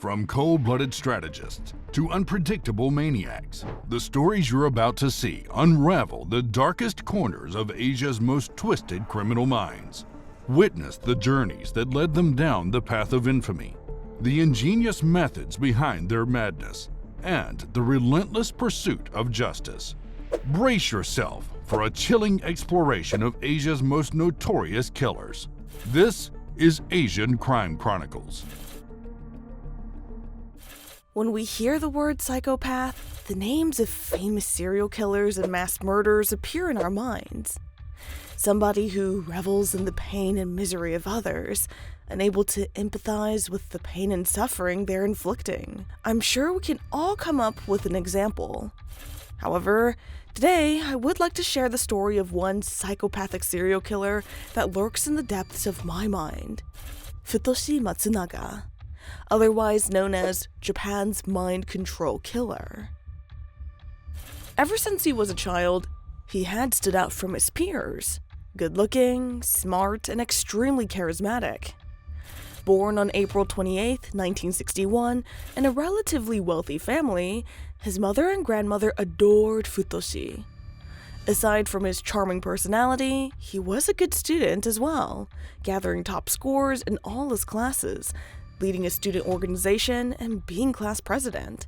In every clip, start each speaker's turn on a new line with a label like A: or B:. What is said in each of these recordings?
A: From cold-blooded strategists to unpredictable maniacs, the stories you're about to see unravel the darkest corners of Asia's most twisted criminal minds. Witness the journeys that led them down the path of infamy, the ingenious methods behind their madness, and the relentless pursuit of justice. Brace yourself for a chilling exploration of Asia's most notorious killers. This is Asian Crime Chronicles.
B: When we hear the word psychopath, the names of famous serial killers and mass murderers appear in our minds. Somebody who revels in the pain and misery of others, unable to empathize with the pain and suffering they're inflicting. I'm sure we can all come up with an example. However, today I would like to share the story of one psychopathic serial killer that lurks in the depths of my mind. Futoshi Matsunaga, otherwise known as Japan's mind control killer. Ever since he was a child, he had stood out from his peers. Good-looking, smart, and extremely charismatic. Born on April 28, 1961, in a relatively wealthy family, his mother and grandmother adored Futoshi. Aside from his charming personality, he was a good student as well, gathering top scores in all his classes, leading a student organization, and being class president.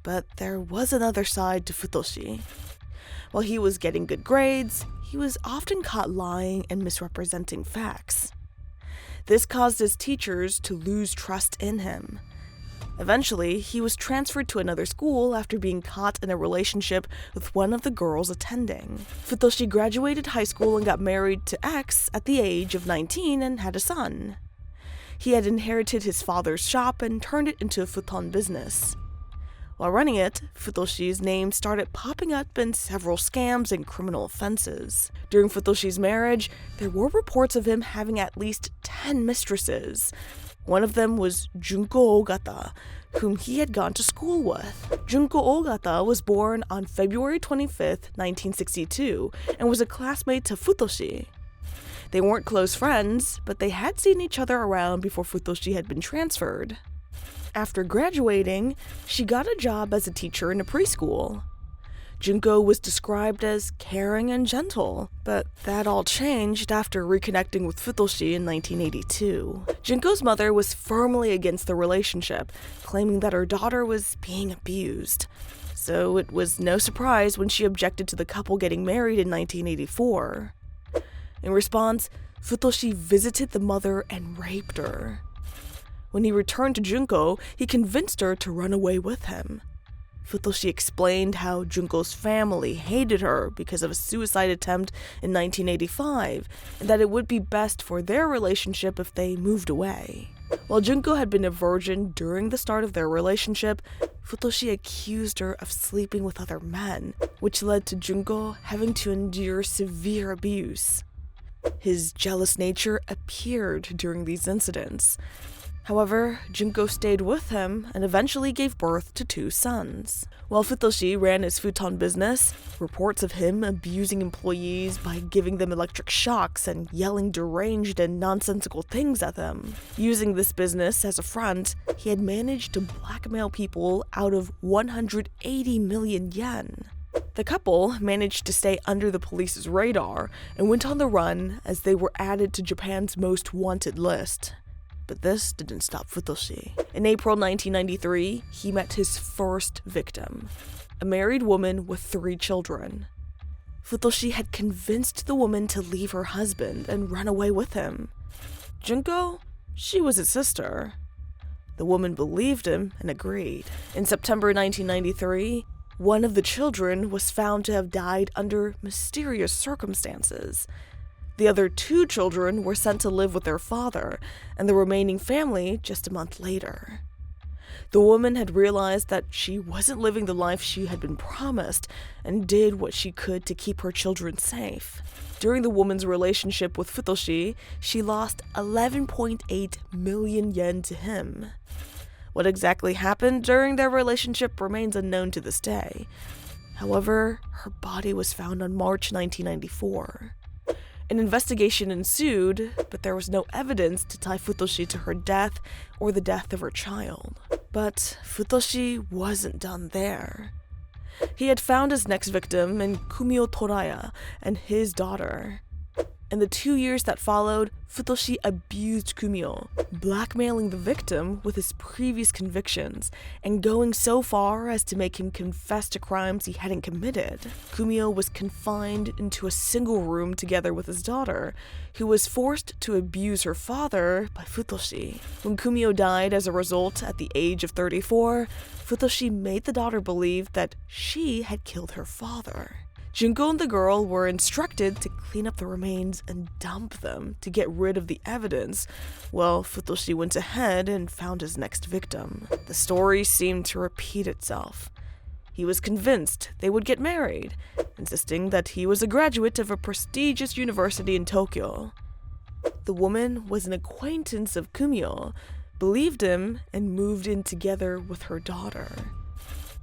B: But there was another side to Futoshi. While he was getting good grades, he was often caught lying and misrepresenting facts. This caused his teachers to lose trust in him. Eventually, he was transferred to another school after being caught in a relationship with one of the girls attending. Futoshi graduated high school and got married to X at the age of 19 and had a son. He had inherited his father's shop and turned it into a futon business. While running it, Futoshi's name started popping up in several scams and criminal offenses. During Futoshi's marriage, there were reports of him having at least 10 mistresses. One of them was Junko Ogata, whom he had gone to school with. Junko Ogata was born on February 25, 1962, and was a classmate to Futoshi. They weren't close friends, but they had seen each other around before Futoshi had been transferred. After graduating, she got a job as a teacher in a preschool. Junko was described as caring and gentle, but that all changed after reconnecting with Futoshi in 1982. Junko's mother was firmly against the relationship, claiming that her daughter was being abused. So it was no surprise when she objected to the couple getting married in 1984. In response, Futoshi visited the mother and raped her. When he returned to Junko, he convinced her to run away with him. Futoshi explained how Junko's family hated her because of a suicide attempt in 1985, and that it would be best for their relationship if they moved away. While Junko had been a virgin during the start of their relationship, Futoshi accused her of sleeping with other men, which led to Junko having to endure severe abuse. His jealous nature appeared during these incidents. However, Junko stayed with him and eventually gave birth to 2 sons. While Futoshi ran his futon business, reports of him abusing employees by giving them electric shocks and yelling deranged and nonsensical things at them. Using this business as a front, he had managed to blackmail people out of 180 million yen. The couple managed to stay under the police's radar and went on the run as they were added to Japan's most wanted list. But this didn't stop Futoshi. In April 1993, he met his first victim, a married woman with 3 children. Futoshi had convinced the woman to leave her husband and run away with him. Junko? She was his sister. The woman believed him and agreed. In September 1993, one of the children was found to have died under mysterious circumstances. The other 2 children were sent to live with their father, and the remaining family just a month later. The woman had realized that she wasn't living the life she had been promised, and did what she could to keep her children safe. During the woman's relationship with Futoshi, she lost 11.8 million yen to him. What exactly happened during their relationship remains unknown to this day. However, her body was found on March 1994. An investigation ensued, but there was no evidence to tie Futoshi to her death or the death of her child. But Futoshi wasn't done there. He had found his next victim in Kumio Toraya and his daughter. In the 2 years that followed, Futoshi abused Kumio, blackmailing the victim with his previous convictions and going so far as to make him confess to crimes he hadn't committed. Kumio was confined into a single room together with his daughter, who was forced to abuse her father by Futoshi. When Kumio died as a result at the age of 34, Futoshi made the daughter believe that she had killed her father. Junko and the girl were instructed to clean up the remains and dump them to get rid of the evidence, while Futoshi went ahead and found his next victim. The story seemed to repeat itself. He was convinced they would get married, insisting that he was a graduate of a prestigious university in Tokyo. The woman was an acquaintance of Kumio, believed him, and moved in together with her daughter.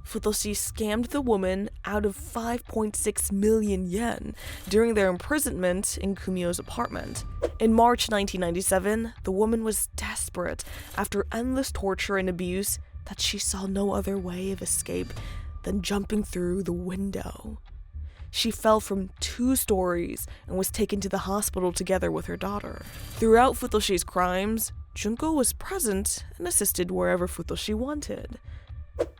B: Futoshi scammed the woman out of 5.6 million yen during their imprisonment in Kumio's apartment. In March 1997, the woman was desperate after endless torture and abuse that she saw no other way of escape than jumping through the window. She fell from 2 stories and was taken to the hospital together with her daughter. Throughout Futoshi's crimes, Junko was present and assisted wherever Futoshi wanted.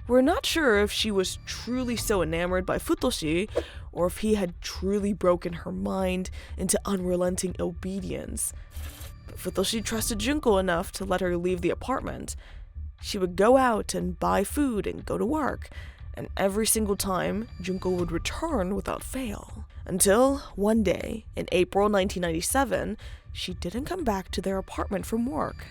B: We're not sure if she was truly so enamored by Futoshi, or if he had truly broken her mind into unrelenting obedience. But Futoshi trusted Junko enough to let her leave the apartment. She would go out and buy food and go to work, and every single time, Junko would return without fail. Until one day, in April 1997, she didn't come back to their apartment from work.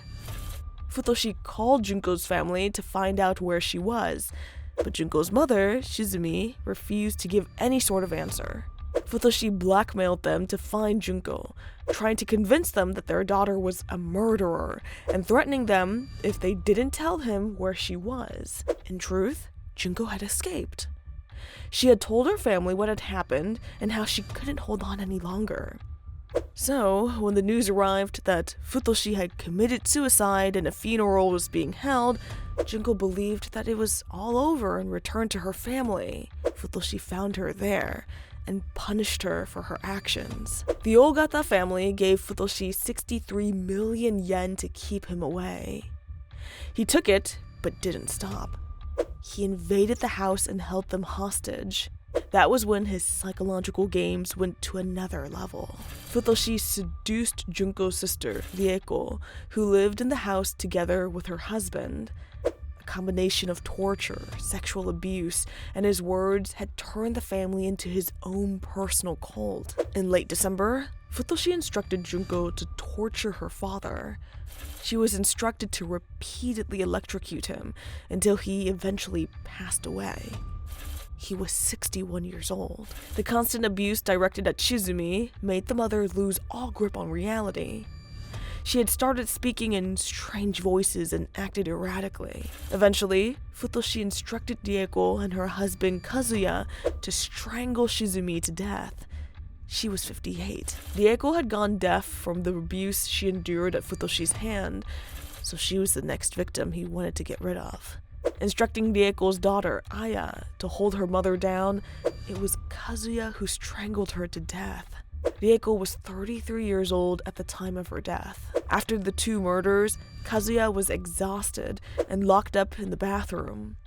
B: Futoshi called Junko's family to find out where she was, but Junko's mother, Shizumi, refused to give any sort of answer. Futoshi blackmailed them to find Junko, trying to convince them that their daughter was a murderer and threatening them if they didn't tell him where she was. In truth, Junko had escaped. She had told her family what had happened and how she couldn't hold on any longer. So, when the news arrived that Futoshi had committed suicide and a funeral was being held, Junko believed that it was all over and returned to her family. Futoshi found her there and punished her for her actions. The Ogata family gave Futoshi 63 million yen to keep him away. He took it, but didn't stop. He invaded the house and held them hostage. That was when his psychological games went to another level. Futoshi seduced Junko's sister, Rieko, who lived in the house together with her husband. A combination of torture, sexual abuse, and his words had turned the family into his own personal cult. In late December, Futoshi instructed Junko to torture her father. She was instructed to repeatedly electrocute him until he eventually passed away. He was 61 years old. The constant abuse directed at Shizumi made the mother lose all grip on reality. She had started speaking in strange voices and acted erratically. Eventually, Futoshi instructed Rieko and her husband Kazuya to strangle Shizumi to death. She was 58. Rieko had gone deaf from the abuse she endured at Futoshi's hand, so she was the next victim he wanted to get rid of. Instructing Rieko's daughter, Aya, to hold her mother down, it was Kazuya who strangled her to death. Rieko was 33 years old at the time of her death. After the 2 murders, Kazuya was exhausted and locked up in the bathroom.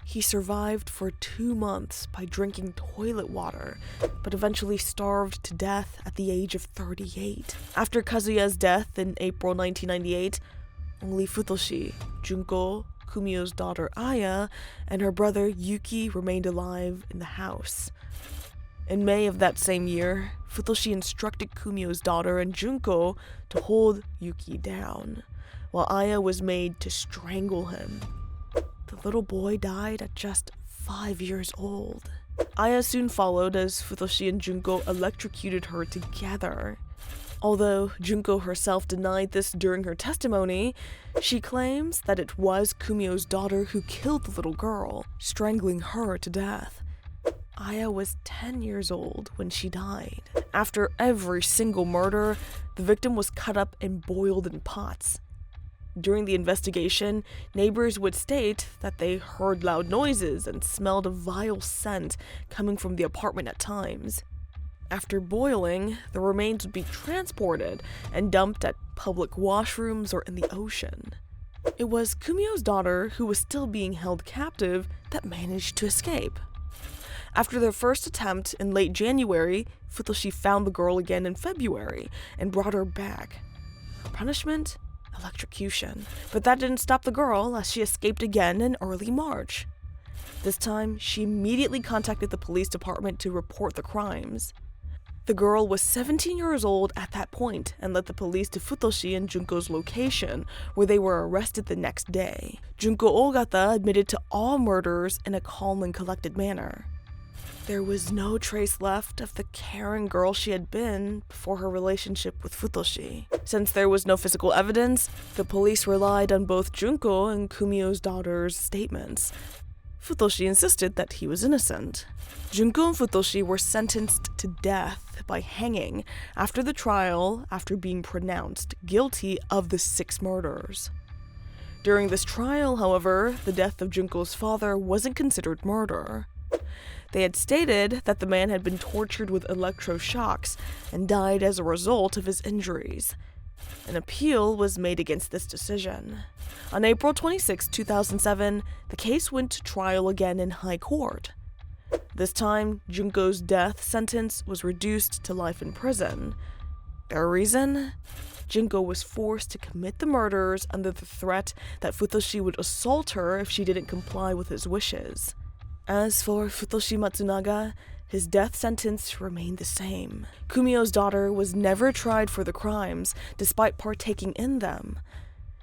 B: He survived for 2 months by drinking toilet water, but eventually starved to death at the age of 38. After Kazuya's death in April 1998, only Futoshi, Junko, Kumio's daughter Aya, and her brother Yuki remained alive in the house. In May of that same year, Futoshi instructed Kumio's daughter and Junko to hold Yuki down, while Aya was made to strangle him. The little boy died at just 5 years old. Aya soon followed as Futoshi and Junko electrocuted her together. Although Junko herself denied this during her testimony, she claims that it was Kumio's daughter who killed the little girl, strangling her to death. Aya was 10 years old when she died. After every single murder, the victim was cut up and boiled in pots. During the investigation, neighbors would state that they heard loud noises and smelled a vile scent coming from the apartment at times. After boiling, the remains would be transported and dumped at public washrooms or in the ocean. It was Kumio's daughter, who was still being held captive, that managed to escape. After their first attempt in late January, Futoshi found the girl again in February and brought her back. Her punishment? Electrocution. But that didn't stop the girl, as she escaped again in early March. This time, she immediately contacted the police department to report the crimes. The girl was 17 years old at that point and led the police to Futoshi and Junko's location, where they were arrested the next day. Junko Ogata admitted to all murders in a calm and collected manner. There was no trace left of the caring girl she had been before her relationship with Futoshi. Since there was no physical evidence, the police relied on both Junko and Kumio's daughter's statements. Futoshi insisted that he was innocent. Junko and Futoshi were sentenced to death by hanging after the trial after being pronounced guilty of the 6 murders. During this trial, however, the death of Junko's father wasn't considered murder. They had stated that the man had been tortured with electroshocks and died as a result of his injuries. An appeal was made against this decision. On April 26, 2007, the case went to trial again in high court. This time, Junko's death sentence was reduced to life in prison. Their reason? Junko was forced to commit the murders under the threat that Futoshi would assault her if she didn't comply with his wishes. As for Futoshi Matsunaga, his death sentence remained the same. Kumio's daughter was never tried for the crimes, despite partaking in them.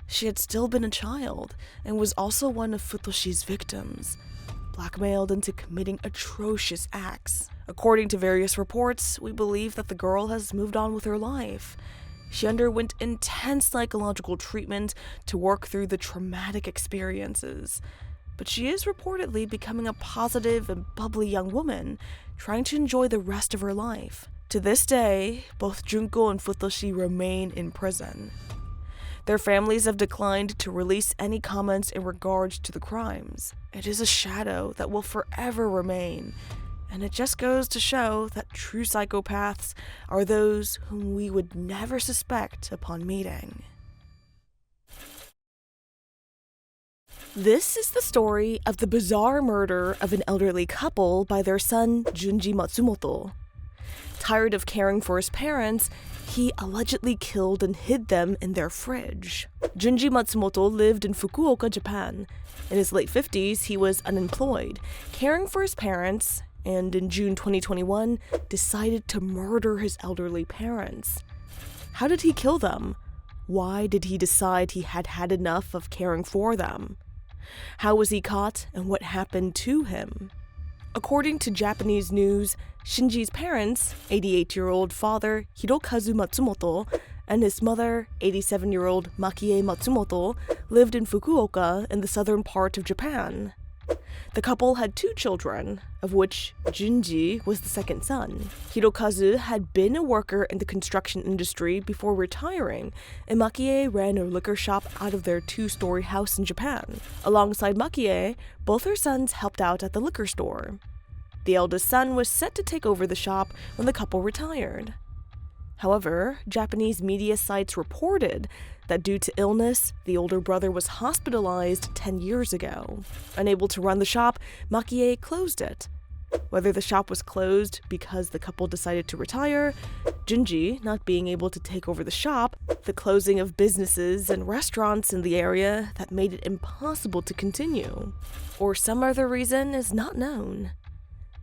B: She had still been a child, and was also one of Futoshi's victims, blackmailed into committing atrocious acts. According to various reports, we believe that the girl has moved on with her life. She underwent intense psychological treatment to work through the traumatic experiences. But she is reportedly becoming a positive and bubbly young woman, trying to enjoy the rest of her life. To this day, both Junko and Futoshi remain in prison. Their families have declined to release any comments in regards to the crimes. It is a shadow that will forever remain, and it just goes to show that true psychopaths are those whom we would never suspect upon meeting. This is the story of the bizarre murder of an elderly couple by their son, Junji Matsumoto. Tired of caring for his parents, he allegedly killed and hid them in their fridge. Junji Matsumoto lived in Fukuoka, Japan. In his late 50s, he was unemployed, caring for his parents, and in June 2021, decided to murder his elderly parents. How did he kill them? Why did he decide he had had enough of caring for them? How was he caught, and what happened to him? According to Japanese news, Shinji's parents, 88-year-old father Hirokazu Matsumoto, and his mother, 87-year-old Makie Matsumoto, lived in Fukuoka in the southern part of Japan. The couple had 2 children, of which Junji was the second son. Hirokazu had been a worker in the construction industry before retiring, and Makie ran a liquor shop out of their 2-story house in Japan. Alongside Makie, both her sons helped out at the liquor store. The eldest son was set to take over the shop when the couple retired. However, Japanese media sites reported that due to illness, the older brother was hospitalized 10 years ago. Unable to run the shop, Makie closed it. Whether the shop was closed because the couple decided to retire, Junji not being able to take over the shop, the closing of businesses and restaurants in the area that made it impossible to continue, or some other reason is not known.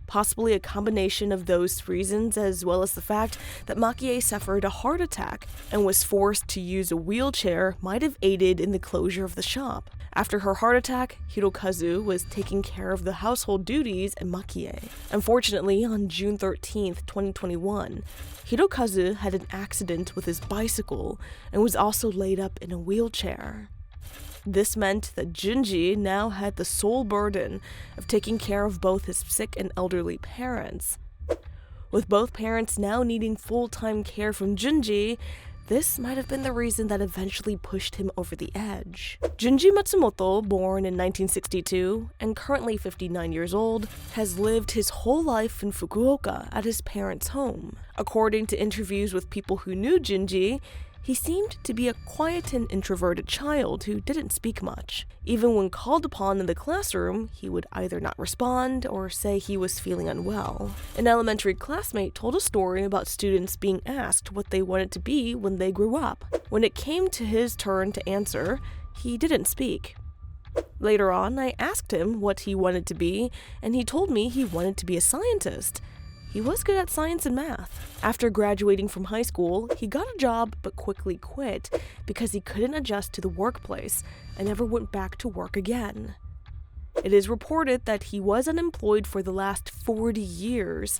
B: Possibly a combination of those reasons, as well as the fact that Makie suffered a heart attack and was forced to use a wheelchair, might have aided in the closure of the shop. After her heart attack, Hirokazu was taking care of the household duties at Makie. Unfortunately, on June 13, 2021, Hirokazu had an accident with his bicycle and was also laid up in a wheelchair. This meant that Junji now had the sole burden of taking care of both his sick and elderly parents. With both parents now needing full-time care from Junji, this might have been the reason that eventually pushed him over the edge. Junji Matsumoto, born in 1962 and currently 59 years old, has lived his whole life in Fukuoka at his parents' home. According to interviews with people who knew Junji, he seemed to be a quiet and introverted child who didn't speak much. Even when called upon in the classroom, he would either not respond or say he was feeling unwell. An elementary classmate told a story about students being asked what they wanted to be when they grew up. When it came to his turn to answer, he didn't speak. Later on, I asked him what he wanted to be, and he told me he wanted to be a scientist. He was good at science and math. After graduating from high school, he got a job but quickly quit because he couldn't adjust to the workplace and never went back to work again. It is reported that he was unemployed for the last 40 years,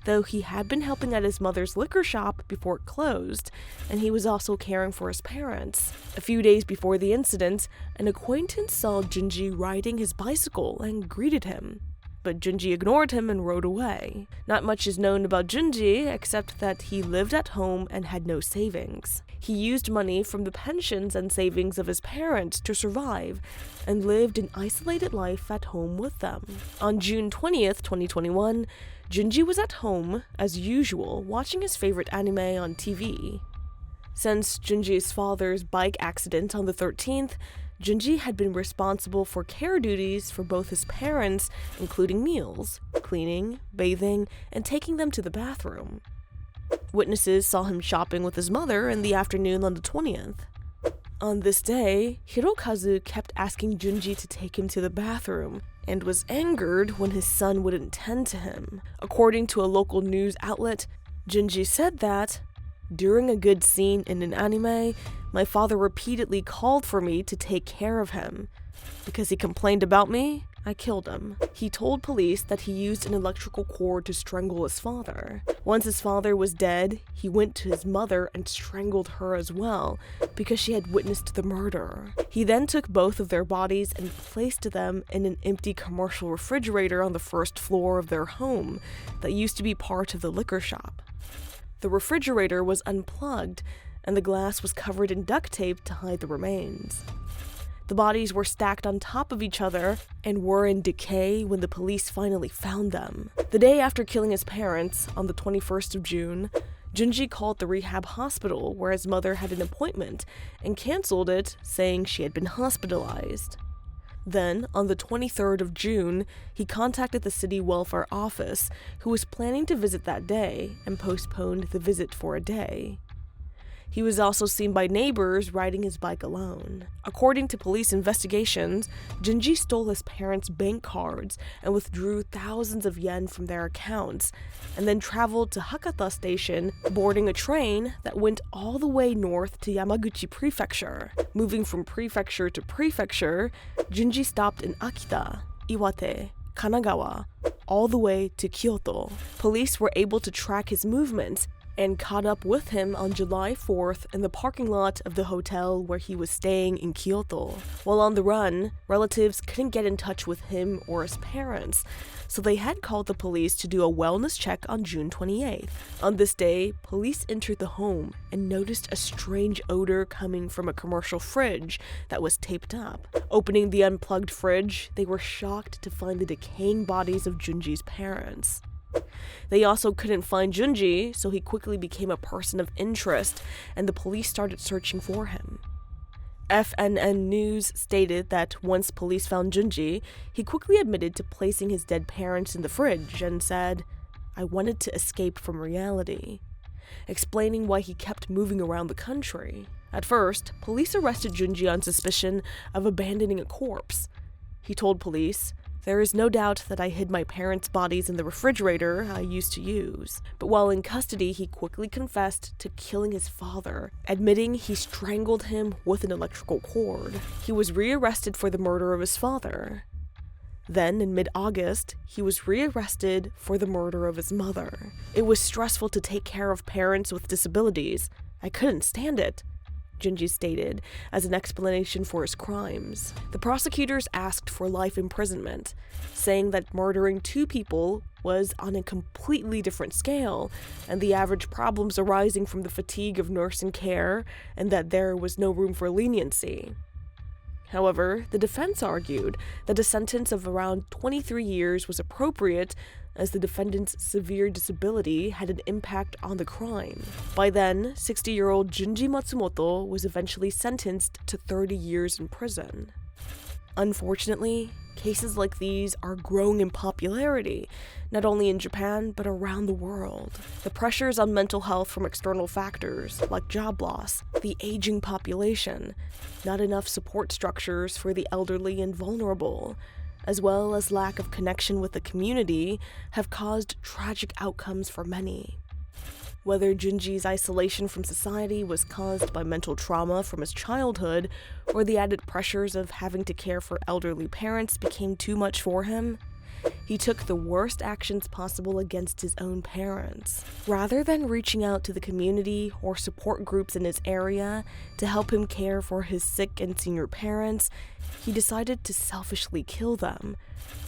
B: though he had been helping at his mother's liquor shop before it closed, and he was also caring for his parents. A few days before the incident, an acquaintance saw Junji riding his bicycle and greeted him. But Junji ignored him and rode away. Not much is known about Junji except that he lived at home and had no savings. He used money from the pensions and savings of his parents to survive and lived an isolated life at home with them. On June 20th, 2021, Junji was at home, as usual, watching his favorite anime on TV. Since Junji's father's bike accident on the 13th, Junji had been responsible for care duties for both his parents, including meals, cleaning, bathing, and taking them to the bathroom. Witnesses saw him shopping with his mother in the afternoon on the 20th. On this day, Hirokazu kept asking Junji to take him to the bathroom and was angered when his son wouldn't tend to him. According to a local news outlet, Junji said that, "During a good scene in an anime, my father repeatedly called for me to take care of him. Because he complained about me, I killed him." He told police that he used an electrical cord to strangle his father. Once his father was dead, he went to his mother and strangled her as well, because she had witnessed the murder. He then took both of their bodies and placed them in an empty commercial refrigerator on the first floor of their home that used to be part of the liquor shop. The refrigerator was unplugged, and the glass was covered in duct tape to hide the remains. The bodies were stacked on top of each other and were in decay when the police finally found them. The day after killing his parents, on the 21st of June, Junji called the rehab hospital where his mother had an appointment and canceled it, saying she had been hospitalized. Then, on the 23rd of June, he contacted the city welfare office, who was planning to visit that day, and postponed the visit for a day. He was also seen by neighbors riding his bike alone. According to police investigations, Junji stole his parents' bank cards and withdrew thousands of yen from their accounts, and then traveled to Hakata Station, boarding a train that went all the way north to Yamaguchi Prefecture. Moving from prefecture to prefecture, Junji stopped in Akita, Iwate, Kanagawa, all the way to Kyoto. Police were able to track his movements and caught up with him on July 4th in the parking lot of the hotel where he was staying in Kyoto. While on the run, relatives couldn't get in touch with him or his parents, so they had called the police to do a wellness check on June 28th. On this day, police entered the home and noticed a strange odor coming from a commercial fridge that was taped up. Opening the unplugged fridge, they were shocked to find the decaying bodies of Junji's parents. They also couldn't find Junji, so he quickly became a person of interest, and the police started searching for him. FNN News stated that once police found Junji, he quickly admitted to placing his dead parents in the fridge and said, "I wanted to escape from reality," explaining why he kept moving around the country. At first, police arrested Junji on suspicion of abandoning a corpse. He told police, "There is no doubt that I hid my parents' bodies in the refrigerator I used to use." But while in custody, he quickly confessed to killing his father, admitting he strangled him with an electrical cord. He was rearrested for the murder of his father. Then, in mid-August, he was rearrested for the murder of his mother. "It was stressful to take care of parents with disabilities. I couldn't stand it," Junji stated, as an explanation for his crimes. The prosecutors asked for life imprisonment, saying that murdering 2 people was on a completely different scale, and the average problems arising from the fatigue of nursing care, and that there was no room for leniency. However, the defense argued that a sentence of around 23 years was appropriate, as the defendant's severe disability had an impact on the crime. By then, 60-year-old Junji Matsumoto was eventually sentenced to 30 years in prison. Unfortunately, cases like these are growing in popularity, not only in Japan, but around the world. The pressures on mental health from external factors, like job loss, the aging population, not enough support structures for the elderly and vulnerable, as well as lack of connection with the community, have caused tragic outcomes for many. Whether Junji's isolation from society was caused by mental trauma from his childhood, or the added pressures of having to care for elderly parents became too much for him, he took the worst actions possible against his own parents. Rather than reaching out to the community or support groups in his area to help him care for his sick and senior parents, he decided to selfishly kill them,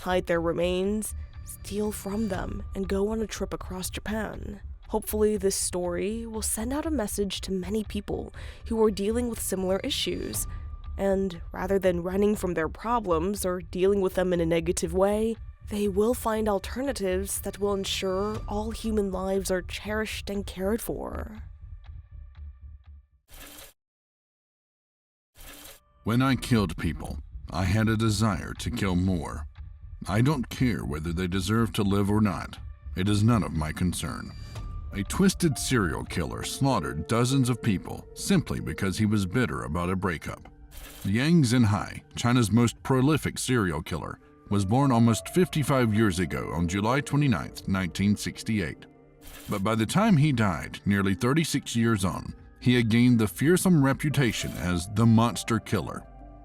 B: hide their remains, steal from them, and go on a trip across Japan. Hopefully, this story will send out a message to many people who are dealing with similar issues, and rather than running from their problems or dealing with them in a negative way, they will find alternatives that will ensure all human lives are cherished and cared for.
A: When I killed people, I had a desire to kill more. I don't care whether they deserve to live or not. It is none of my concern. A twisted serial killer slaughtered dozens of people simply because he was bitter about a breakup. Yang Xinhai, China's most prolific serial killer, was born almost 55 years ago on July 29, 1968. But by the time he died, nearly 36 years on, he had gained the fearsome reputation as the monster killer.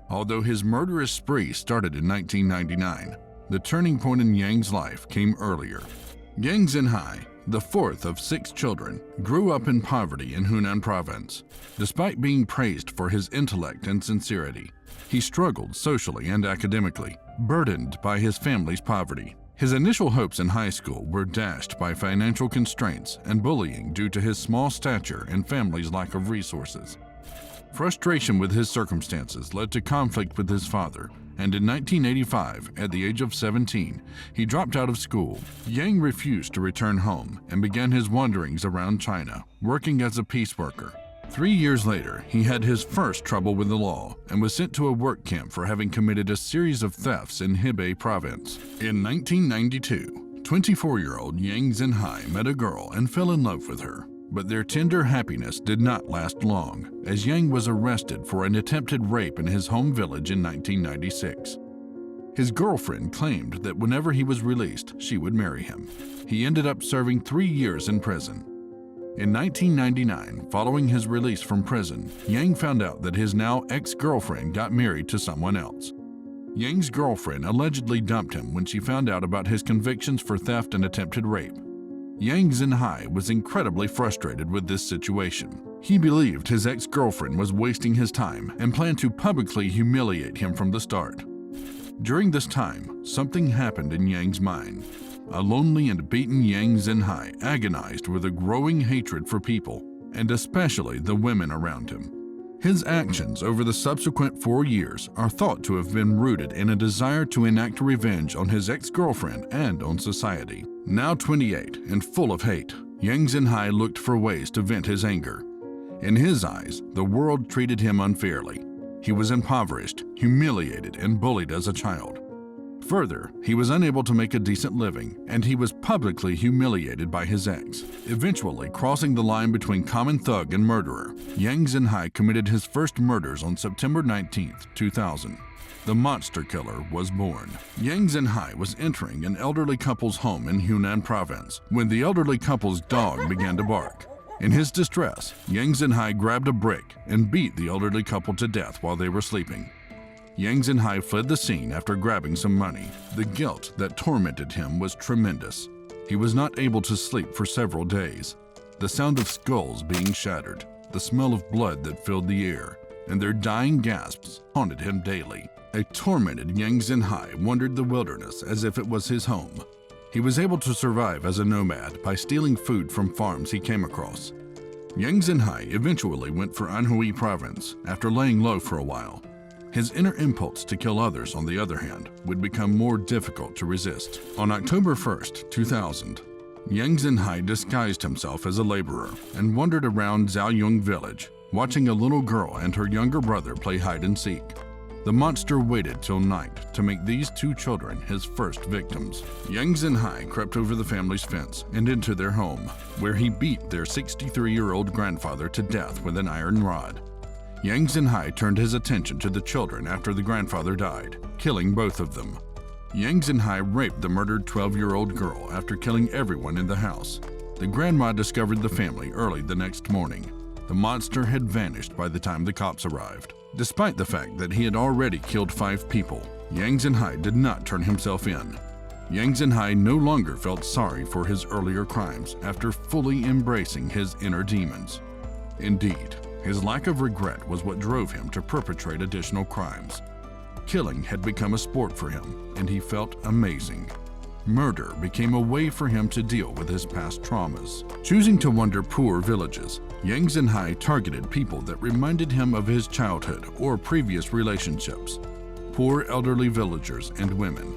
A: Although his murderous spree started in 1999, the turning point in Yang's life came earlier. Yang Xinhai, the 4th of 6 children, grew up in poverty in Hunan province. Despite being praised for his intellect and sincerity, he struggled socially and academically, burdened by his family's poverty. His initial hopes in high school were dashed by financial constraints and bullying due to his small stature and family's lack of resources. Frustration with his circumstances led to conflict with his father, and in 1985, at the age of 17, he dropped out of school. Yang refused to return home and began his wanderings around China, working as a piece worker. 3 years later, he had his first trouble with the law and was sent to a work camp for having committed a series of thefts in Hebei province. In 1992, 24-year-old Yang Xinhai met a girl and fell in love with her. But their tender happiness did not last long, as Yang was arrested for an attempted rape in his home village in 1996. His girlfriend claimed that whenever he was released, she would marry him. He ended up serving 3 years in prison. In 1999, following his release from prison, Yang found out that his now ex-girlfriend got married to someone else. Yang's girlfriend allegedly dumped him when she found out about his convictions for theft and attempted rape. Yang Xinhai was incredibly frustrated with this situation. He believed his ex-girlfriend was wasting his time and planned to publicly humiliate him from the start. During this time, something happened in Yang's mind. A lonely and beaten Yang Xinhai agonized with a growing hatred for people, and especially the women around him. His actions over the subsequent 4 years are thought to have been rooted in a desire to enact revenge on his ex-girlfriend and on society. Now 28 and full of hate, Yang Xinhai looked for ways to vent his anger. In his eyes, the world treated him unfairly. He was impoverished, humiliated, and bullied as a child. Further, he was unable to make a decent living, and he was publicly humiliated by his ex. Eventually, crossing the line between common thug and murderer, Yang Xinhai committed his first murders on September 19, 2000. The monster killer was born. Yang Xinhai was entering an elderly couple's home in Hunan province when the elderly couple's dog began to bark. In his distress, Yang Xinhai grabbed a brick and beat the elderly couple to death while they were sleeping. Yang Xinhai fled the scene after grabbing some money. The guilt that tormented him was tremendous. He was not able to sleep for several days. The sound of skulls being shattered, the smell of blood that filled the air, and their dying gasps haunted him daily. A tormented Yang Xinhai wandered the wilderness as if it was his home. He was able to survive as a nomad by stealing food from farms he came across. Yang Xinhai eventually went for Anhui province after laying low for a while. His inner impulse to kill others, on the other hand, would become more difficult to resist. On October 1st, 2000, Yang Xinhai disguised himself as a laborer and wandered around Zhaoyong village, watching a little girl and her younger brother play hide and seek. The monster waited till night to make these two children his first victims. Yang Xinhai crept over the family's fence and into their home, where he beat their 63-year-old grandfather to death with an iron rod. Yang Xinhai turned his attention to the children after the grandfather died, killing both of them. Yang Xinhai raped the murdered 12-year-old girl after killing everyone in the house. The grandma discovered the family early the next morning. The monster had vanished by the time the cops arrived. Despite the fact that he had already killed 5 people, Yang Xinhai did not turn himself in. Yang Xinhai no longer felt sorry for his earlier crimes after fully embracing his inner demons. Indeed, his lack of regret was what drove him to perpetrate additional crimes. Killing had become a sport for him, and he felt amazing. Murder became a way for him to deal with his past traumas. Choosing to wander poor villages, Yang Xinhai targeted people that reminded him of his childhood or previous relationships, poor elderly villagers and women.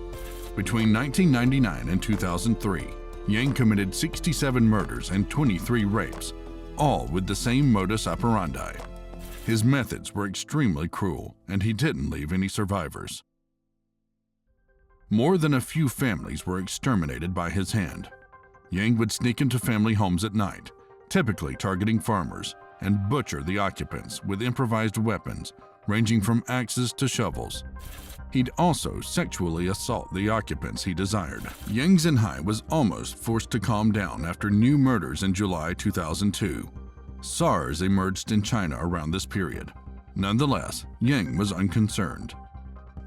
A: Between 1999 and 2003, Yang committed 67 murders and 23 rapes, all with the same modus operandi. His methods were extremely cruel, and he didn't leave any survivors. More than a few families were exterminated by his hand. Yang would sneak into family homes at night, typically targeting farmers, and butcher the occupants with improvised weapons ranging from axes to shovels. He'd also sexually assault the occupants he desired. Yang Xinhai was almost forced to calm down after new murders in July 2002. SARS emerged in China around this period. Nonetheless, Yang was unconcerned.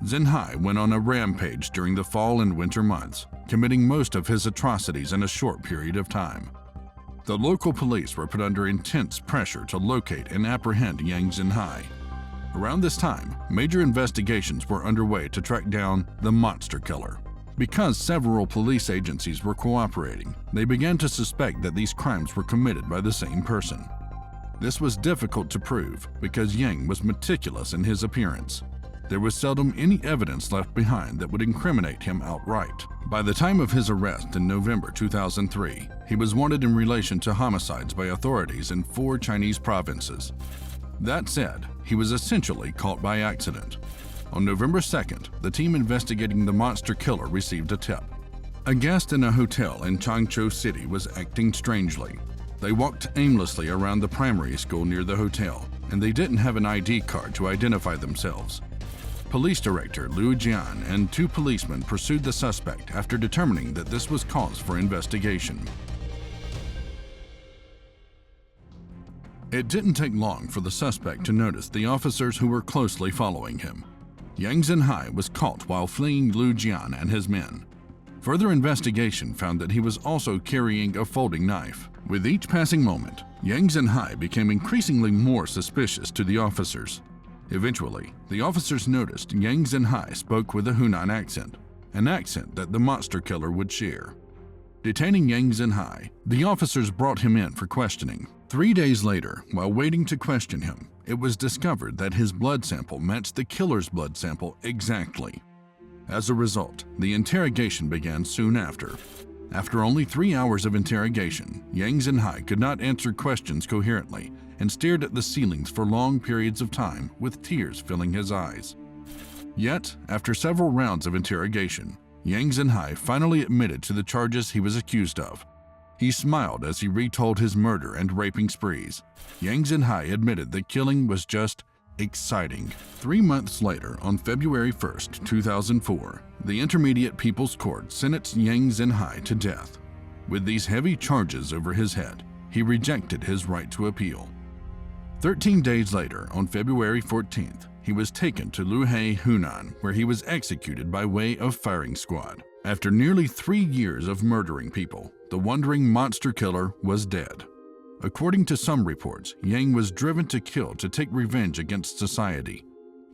A: Xinhai went on a rampage during the fall and winter months, committing most of his atrocities in a short period of time. The local police were put under intense pressure to locate and apprehend Yang Xinhai. Around this time, major investigations were underway to track down the monster killer. Because several police agencies were cooperating, they began to suspect that these crimes were committed by the same person. This was difficult to prove because Yang was meticulous in his appearance. There was seldom any evidence left behind that would incriminate him outright. By the time of his arrest in November 2003, he was wanted in relation to homicides by authorities in 4 Chinese provinces. That said, he was essentially caught by accident. On November 2nd, the team investigating the monster killer received a tip. A guest in a hotel in Changzhou City was acting strangely. They walked aimlessly around the primary school near the hotel, and they didn't have an ID card to identify themselves. Police Director Liu Jian and 2 policemen pursued the suspect after determining that this was cause for investigation. It didn't take long for the suspect to notice the officers who were closely following him. Yang Xinhai was caught while fleeing Liu Jian and his men. Further investigation found that he was also carrying a folding knife. With each passing moment, Yang Xinhai became increasingly more suspicious to the officers. Eventually, the officers noticed Yang Xinhai spoke with a Hunan accent, an accent that the monster killer would share. Detaining Yang Xinhai, the officers brought him in for questioning. 3 days later, while waiting to question him, it was discovered that his blood sample matched the killer's blood sample exactly. As a result, the interrogation began soon after. After only 3 hours of interrogation, Yang Xinhai could not answer questions coherently and stared at the ceilings for long periods of time with tears filling his eyes. Yet, after several rounds of interrogation, Yang Xinhai finally admitted to the charges he was accused of. He smiled as he retold his murder and raping sprees. Yang Xinhai admitted that killing was just exciting. 3 months later, on February 1st, 2004, the Intermediate People's Court sentenced Yang Xinhai to death. With these heavy charges over his head, he rejected his right to appeal. 13 days later, on February 14th, he was taken to Luhai, Hunan, where he was executed by way of firing squad. After nearly 3 years of murdering people, the wandering monster killer was dead. According to some reports, Yang was driven to kill to take revenge against society,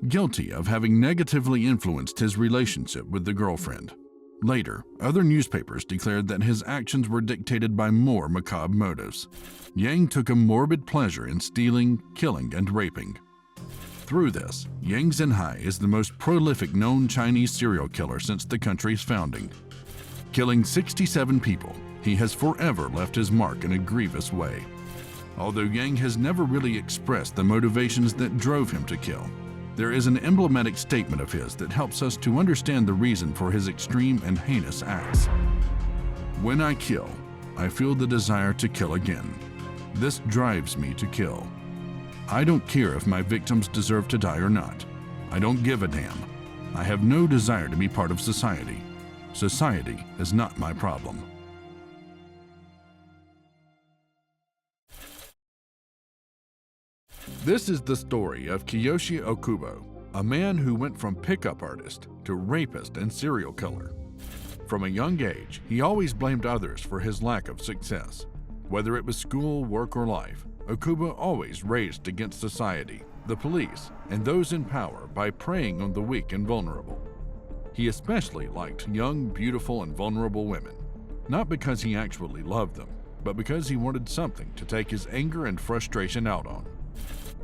A: guilty of having negatively influenced his relationship with the girlfriend. Later, other newspapers declared that his actions were dictated by more macabre motives. Yang took a morbid pleasure in stealing, killing, and raping. Through this, Yang Xinhai is the most prolific known Chinese serial killer since the country's founding. Killing 67 people, he has forever left his mark in a grievous way. Although Yang has never really expressed the motivations that drove him to kill, there is an emblematic statement of his that helps us to understand the reason for his extreme and heinous acts. When I kill, I feel the desire to kill again. This drives me to kill. I don't care if my victims deserve to die or not. I don't give a damn. I have no desire to be part of society. Society is not my problem. This is the story of Kiyoshi Okubo, a man who went from pickup artist to rapist and serial killer. From a young age, he always blamed others for his lack of success. Whether it was school, work, or life, Okubo always raged against society, the police, and those in power by preying on the weak and vulnerable. He especially liked young, beautiful, and vulnerable women, not because he actually loved them, but because he wanted something to take his anger and frustration out on.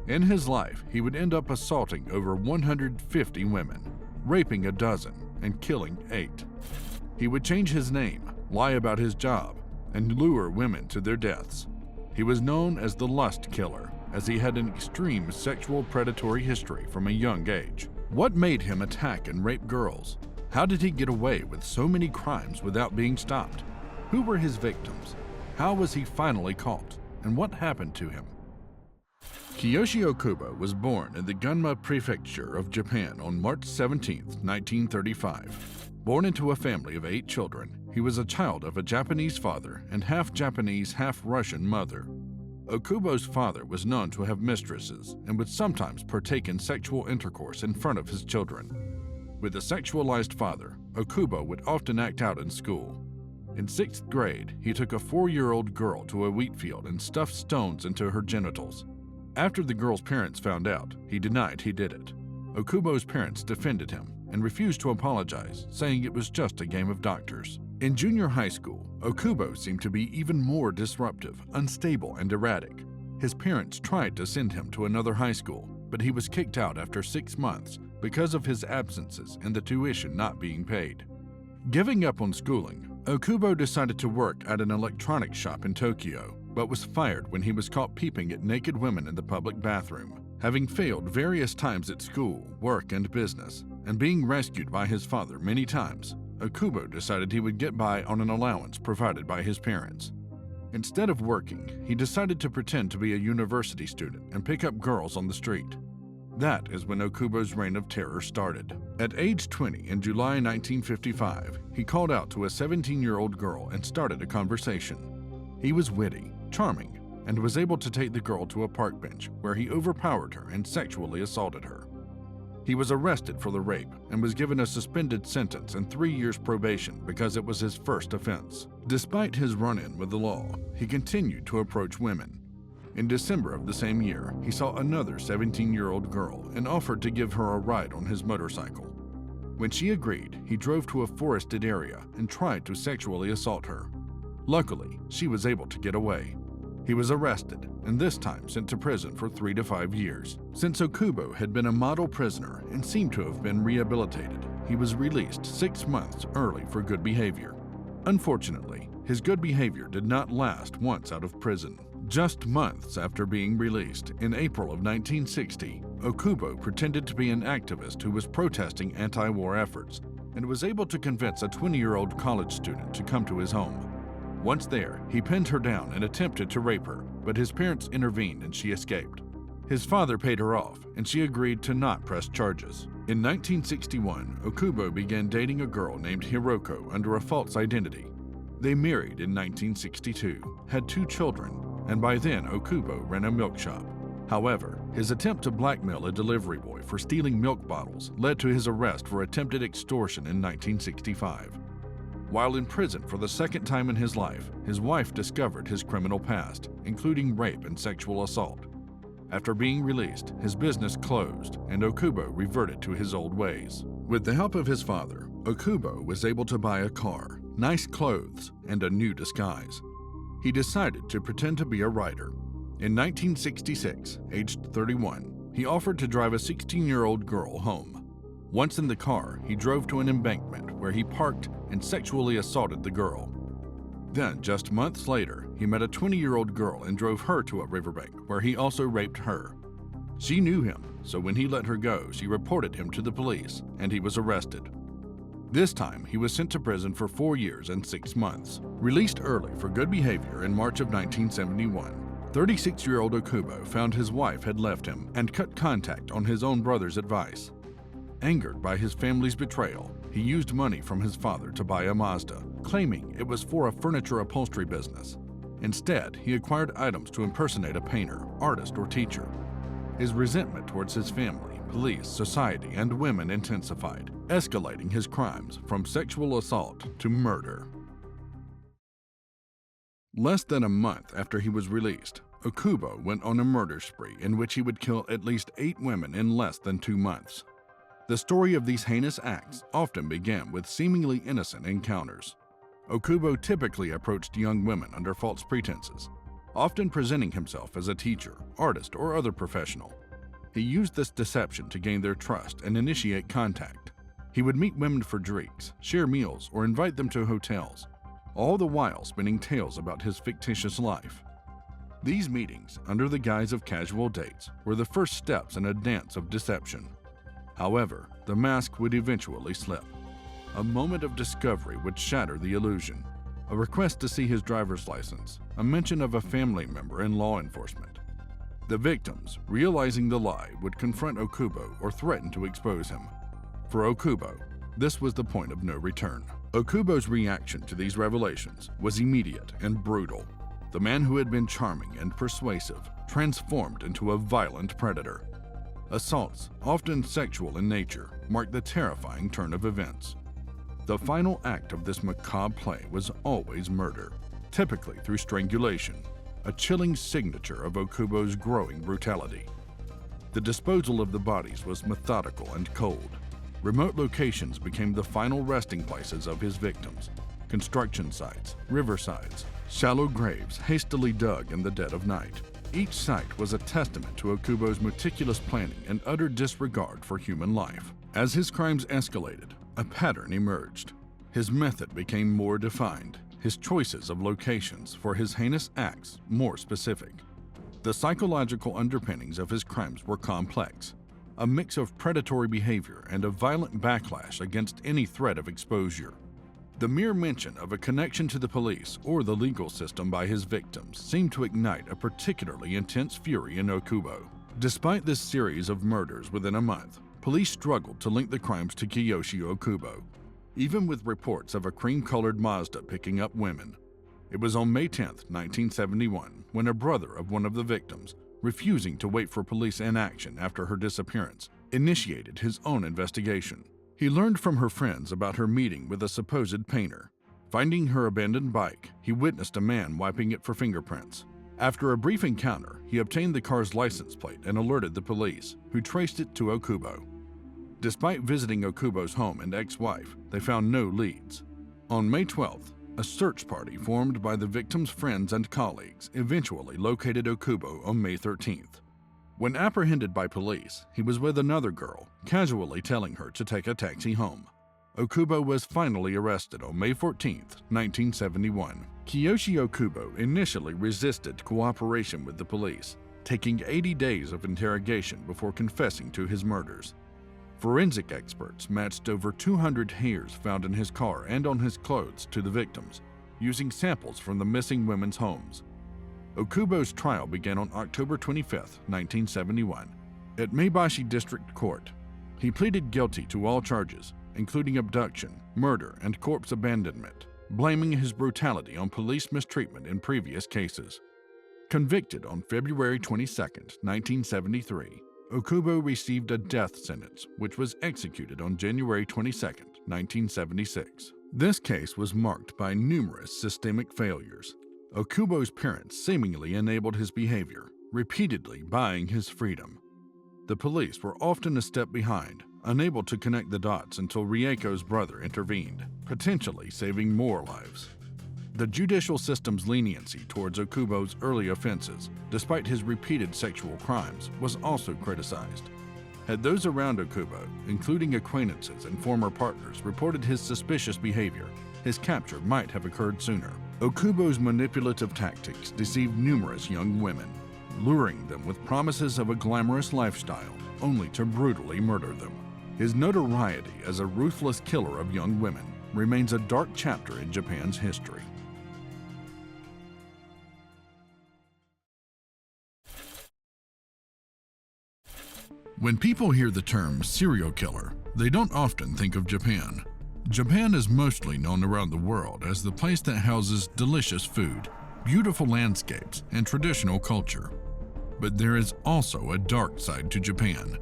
A: In his life, he would end up assaulting over 150 women, raping a dozen, and killing 8. He would change his name, lie about his job, and lure women to their deaths. He was known as the Lust Killer, as he had an extreme sexual predatory history from a young age. What made him attack and rape girls? How did he get away with so many crimes without being stopped? Who were his victims? How was he finally caught? And what happened to him? Kiyoshi Okubo was born in the Gunma Prefecture of Japan on March 17, 1935. Born into a family of 8 children, he was a child of a Japanese father and half-Japanese, half-Russian mother. Okubo's father was known to have mistresses and would sometimes partake in sexual intercourse in front of his children. With a sexualized father, Okubo would often act out in school. In 6th grade, he took a 4-year-old girl to a wheat field and stuffed stones into her genitals. After the girl's parents found out, he denied he did it. Okubo's parents defended him and refused to apologize, saying it was just a game of doctors. In junior high school, Okubo seemed to be even more disruptive, unstable, and erratic. His parents tried to send him to another high school, but he was kicked out after 6 months because of his absences and the tuition not being paid. Giving up on schooling, Okubo decided to work at an electronics shop in Tokyo, but was fired when he was caught peeping at naked women in the public bathroom. Having failed various times at school, work, and business, and being rescued by his father many times, Okubo decided he would get by on an allowance provided by his parents. Instead of working, he decided to pretend to be a university student and pick up girls on the street. That is when Okubo's reign of terror started. At age 20 in July 1955, he called out to a 17-year-old girl and started a conversation. He was witty, charming, and was able to take the girl to a park bench where he overpowered her and sexually assaulted her. He was arrested for the rape and was given a suspended sentence and 3 years probation because it was his first offense. Despite his run-in with the law, he continued to approach women. In December of the same year, he saw another 17-year-old girl and offered to give her a ride on his motorcycle. When she agreed, he drove to a forested area and tried to sexually assault her. Luckily, she was able to get away. He was arrested and this time sent to prison for 3 to 5 years. Since Okubo had been a model prisoner and seemed to have been rehabilitated, he was released 6 months early for good behavior. Unfortunately, his good behavior did not last once out of prison. Just months after being released, in April of 1960, Okubo pretended to be an activist who was protesting anti-war efforts and was able to convince a 20-year-old college student to come to his home. Once there, he pinned her down and attempted to rape her, but his parents intervened and she escaped. His father paid her off, and she agreed to not press charges. In 1961, Okubo began dating a girl named Hiroko under a false identity. They married in 1962, had 2 children, and by then Okubo ran a milk shop. However, his attempt to blackmail a delivery boy for stealing milk bottles led to his arrest for attempted extortion in 1965. While in prison for the second time in his life, his wife discovered his criminal past, including rape and sexual assault. After being released, his business closed and Okubo reverted to his old ways. With the help of his father, Okubo was able to buy a car, nice clothes, and a new disguise. He decided to pretend to be a writer. In 1966, aged 31, he offered to drive a 16-year-old girl home. Once in the car, he drove to an embankment where he parked and sexually assaulted the girl. Then, just months later, he met a 20-year-old girl and drove her to a riverbank where he also raped her. She knew him, so when he let her go, she reported him to the police, and he was arrested. This time, he was sent to prison for 4 years and 6 months. Released early for good behavior in March of 1971, 36-year-old Okubo found his wife had left him and cut contact on his own brother's advice. Angered by his family's betrayal, he used money from his father to buy a Mazda, claiming it was for a furniture upholstery business. Instead, he acquired items to impersonate a painter, artist, or teacher. His resentment towards his family, police, society, and women intensified, escalating his crimes from sexual assault to murder. Less than a month after he was released, Okubo went on a murder spree in which he would kill at least 8 women in less than 2 months. The story of these heinous acts often began with seemingly innocent encounters. Okubo typically approached young women under false pretenses, often presenting himself as a teacher, artist, or other professional. He used this deception to gain their trust and initiate contact. He would meet women for drinks, share meals, or invite them to hotels, all the while spinning tales about his fictitious life. These meetings, under the guise of casual dates, were the first steps in a dance of deception. However, the mask would eventually slip. A moment of discovery would shatter the illusion. A request to see his driver's license, a mention of a family member in law enforcement. The victims, realizing the lie, would confront Okubo or threaten to expose him. For Okubo, this was the point of no return. Okubo's reaction to these revelations was immediate and brutal. The man who had been charming and persuasive transformed into a violent predator. Assaults, often sexual in nature, marked the terrifying turn of events. The final act of this macabre play was always murder, typically through strangulation, a chilling signature of Okubo's growing brutality. The disposal of the bodies was methodical and cold. Remote locations became the final resting places of his victims. Construction sites, riversides, shallow graves hastily dug in the dead of night. Each site was a testament to Okubo's meticulous planning and utter disregard for human life. As his crimes escalated, a pattern emerged. His method became more defined, his choices of locations for his heinous acts more specific. The psychological underpinnings of his crimes were complex, a mix of predatory behavior and a violent backlash against any threat of exposure. The mere mention of a connection to the police or the legal system by his victims seemed to ignite a particularly intense fury in Okubo. Despite this series of murders within a month, police struggled to link the crimes to Kiyoshi Okubo, even with reports of a cream-colored Mazda picking up women. It was on May 10, 1971, when a brother of one of the victims, refusing to wait for police inaction after her disappearance, initiated his own investigation. He learned from her friends about her meeting with a supposed painter. Finding her abandoned bike, he witnessed a man wiping it for fingerprints. After a brief encounter, he obtained the car's license plate and alerted the police, who traced it to Okubo. Despite visiting Okubo's home and ex-wife, they found no leads. On May 12th, a search party formed by the victim's friends and colleagues eventually located Okubo on May 13th. When apprehended by police, he was with another girl, casually telling her to take a taxi home. Okubo was finally arrested on May 14, 1971. Kiyoshi Okubo initially resisted cooperation with the police, taking 80 days of interrogation before confessing to his murders. Forensic experts matched over 200 hairs found in his car and on his clothes to the victims, using samples from the missing women's homes. Okubo's trial began on October 25, 1971, at Maebashi District Court. He pleaded guilty to all charges, including abduction, murder, and corpse abandonment, blaming his brutality on police mistreatment in previous cases. Convicted on February 22, 1973, Okubo received a death sentence, which was executed on January 22, 1976. This case was marked by numerous systemic failures. Okubo's parents seemingly enabled his behavior, repeatedly buying his freedom. The police were often a step behind, unable to connect the dots until Rieko's brother intervened, potentially saving more lives. The judicial system's leniency towards Okubo's early offenses, despite his repeated sexual crimes, was also criticized. Had those around Okubo, including acquaintances and former partners, reported his suspicious behavior, his capture might have occurred sooner. Okubo's manipulative tactics deceived numerous young women, luring them with promises of a glamorous lifestyle, only to brutally murder them. His notoriety as a ruthless killer of young women remains a dark chapter in Japan's history. When people hear the term serial killer, they don't often think of Japan. Japan is mostly known around the world as the place that houses delicious food, beautiful landscapes, and traditional culture. But there is also a dark side to Japan.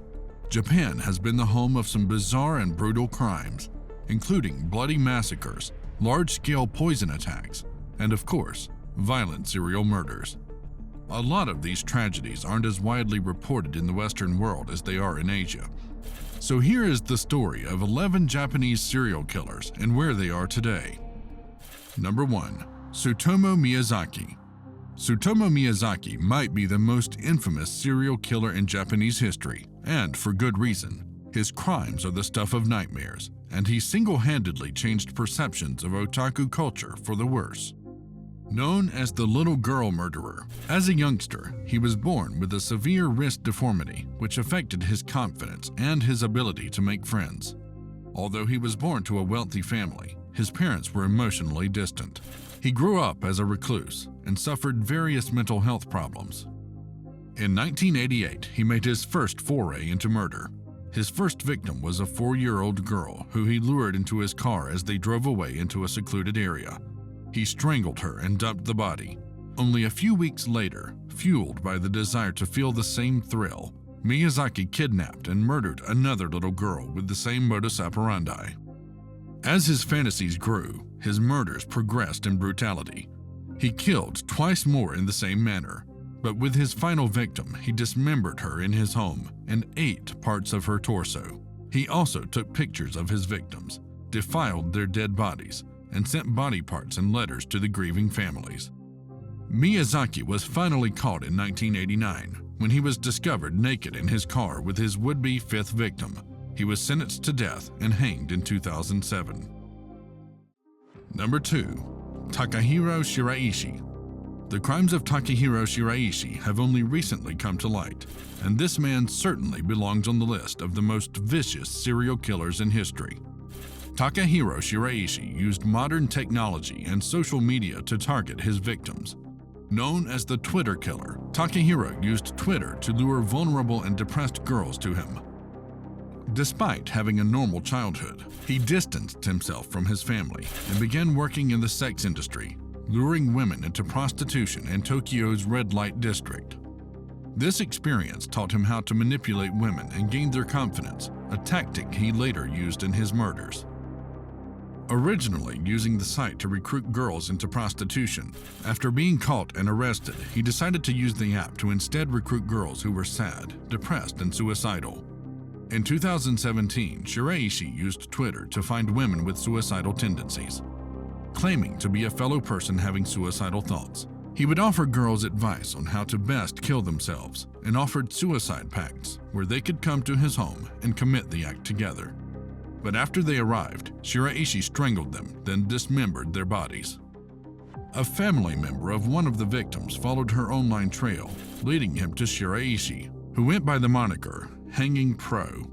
A: Japan has been the home of some bizarre and brutal crimes, including bloody massacres, large-scale poison attacks, and of course, violent serial murders. A lot of these tragedies aren't as widely reported in the Western world as they are in Asia. So here is the story of 11 Japanese serial killers and where they are today. Number 1. Tsutomu Miyazaki. Tsutomu Miyazaki might be the most infamous serial killer in Japanese history, and for good reason. His crimes are the stuff of nightmares, and he single-handedly changed perceptions of otaku culture for the worse. Known as the little girl murderer, as a youngster, he was born with a severe wrist deformity which affected his confidence and his ability to make friends. Although he was born to a wealthy family, his parents were emotionally distant. He grew up as a recluse and suffered various mental health problems. In 1988, he made his first foray into murder. His first victim was a 4-year-old girl who he lured into his car as they drove away into a secluded area. He strangled her and dumped the body. Only a few weeks later, fueled by the desire to feel the same thrill, Miyazaki kidnapped and murdered another little girl with the same modus operandi. As his fantasies grew, his murders progressed in brutality. He killed twice more in the same manner, but with his final victim, he dismembered her in his home and ate parts of her torso. He also took pictures of his victims, defiled their dead bodies, and sent body parts and letters to the grieving families. Miyazaki was finally caught in 1989 when he was discovered naked in his car with his would-be 5th victim. He was sentenced to death and hanged in 2007. Number 2. Takahiro Shiraishi. The crimes of Takahiro Shiraishi have only recently come to light, and this man certainly belongs on the list of the most vicious serial killers in history. Takahiro Shiraishi used modern technology and social media to target his victims. Known as the Twitter killer, Takahiro used Twitter to lure vulnerable and depressed girls to him. Despite having a normal childhood, he distanced himself from his family and began working in the sex industry, luring women into prostitution in Tokyo's red light district. This experience taught him how to manipulate women and gain their confidence, a tactic he later used in his murders. Originally using the site to recruit girls into prostitution, after being caught and arrested, he decided to use the app to instead recruit girls who were sad, depressed, and suicidal. In 2017, Shiraishi used Twitter to find women with suicidal tendencies. Claiming to be a fellow person having suicidal thoughts, he would offer girls advice on how to best kill themselves and offered suicide pacts where they could come to his home and commit the act together. But after they arrived, Shiraishi strangled them, then dismembered their bodies. A family member of one of the victims followed her online trail, leading him to Shiraishi, who went by the moniker Hanging Pro.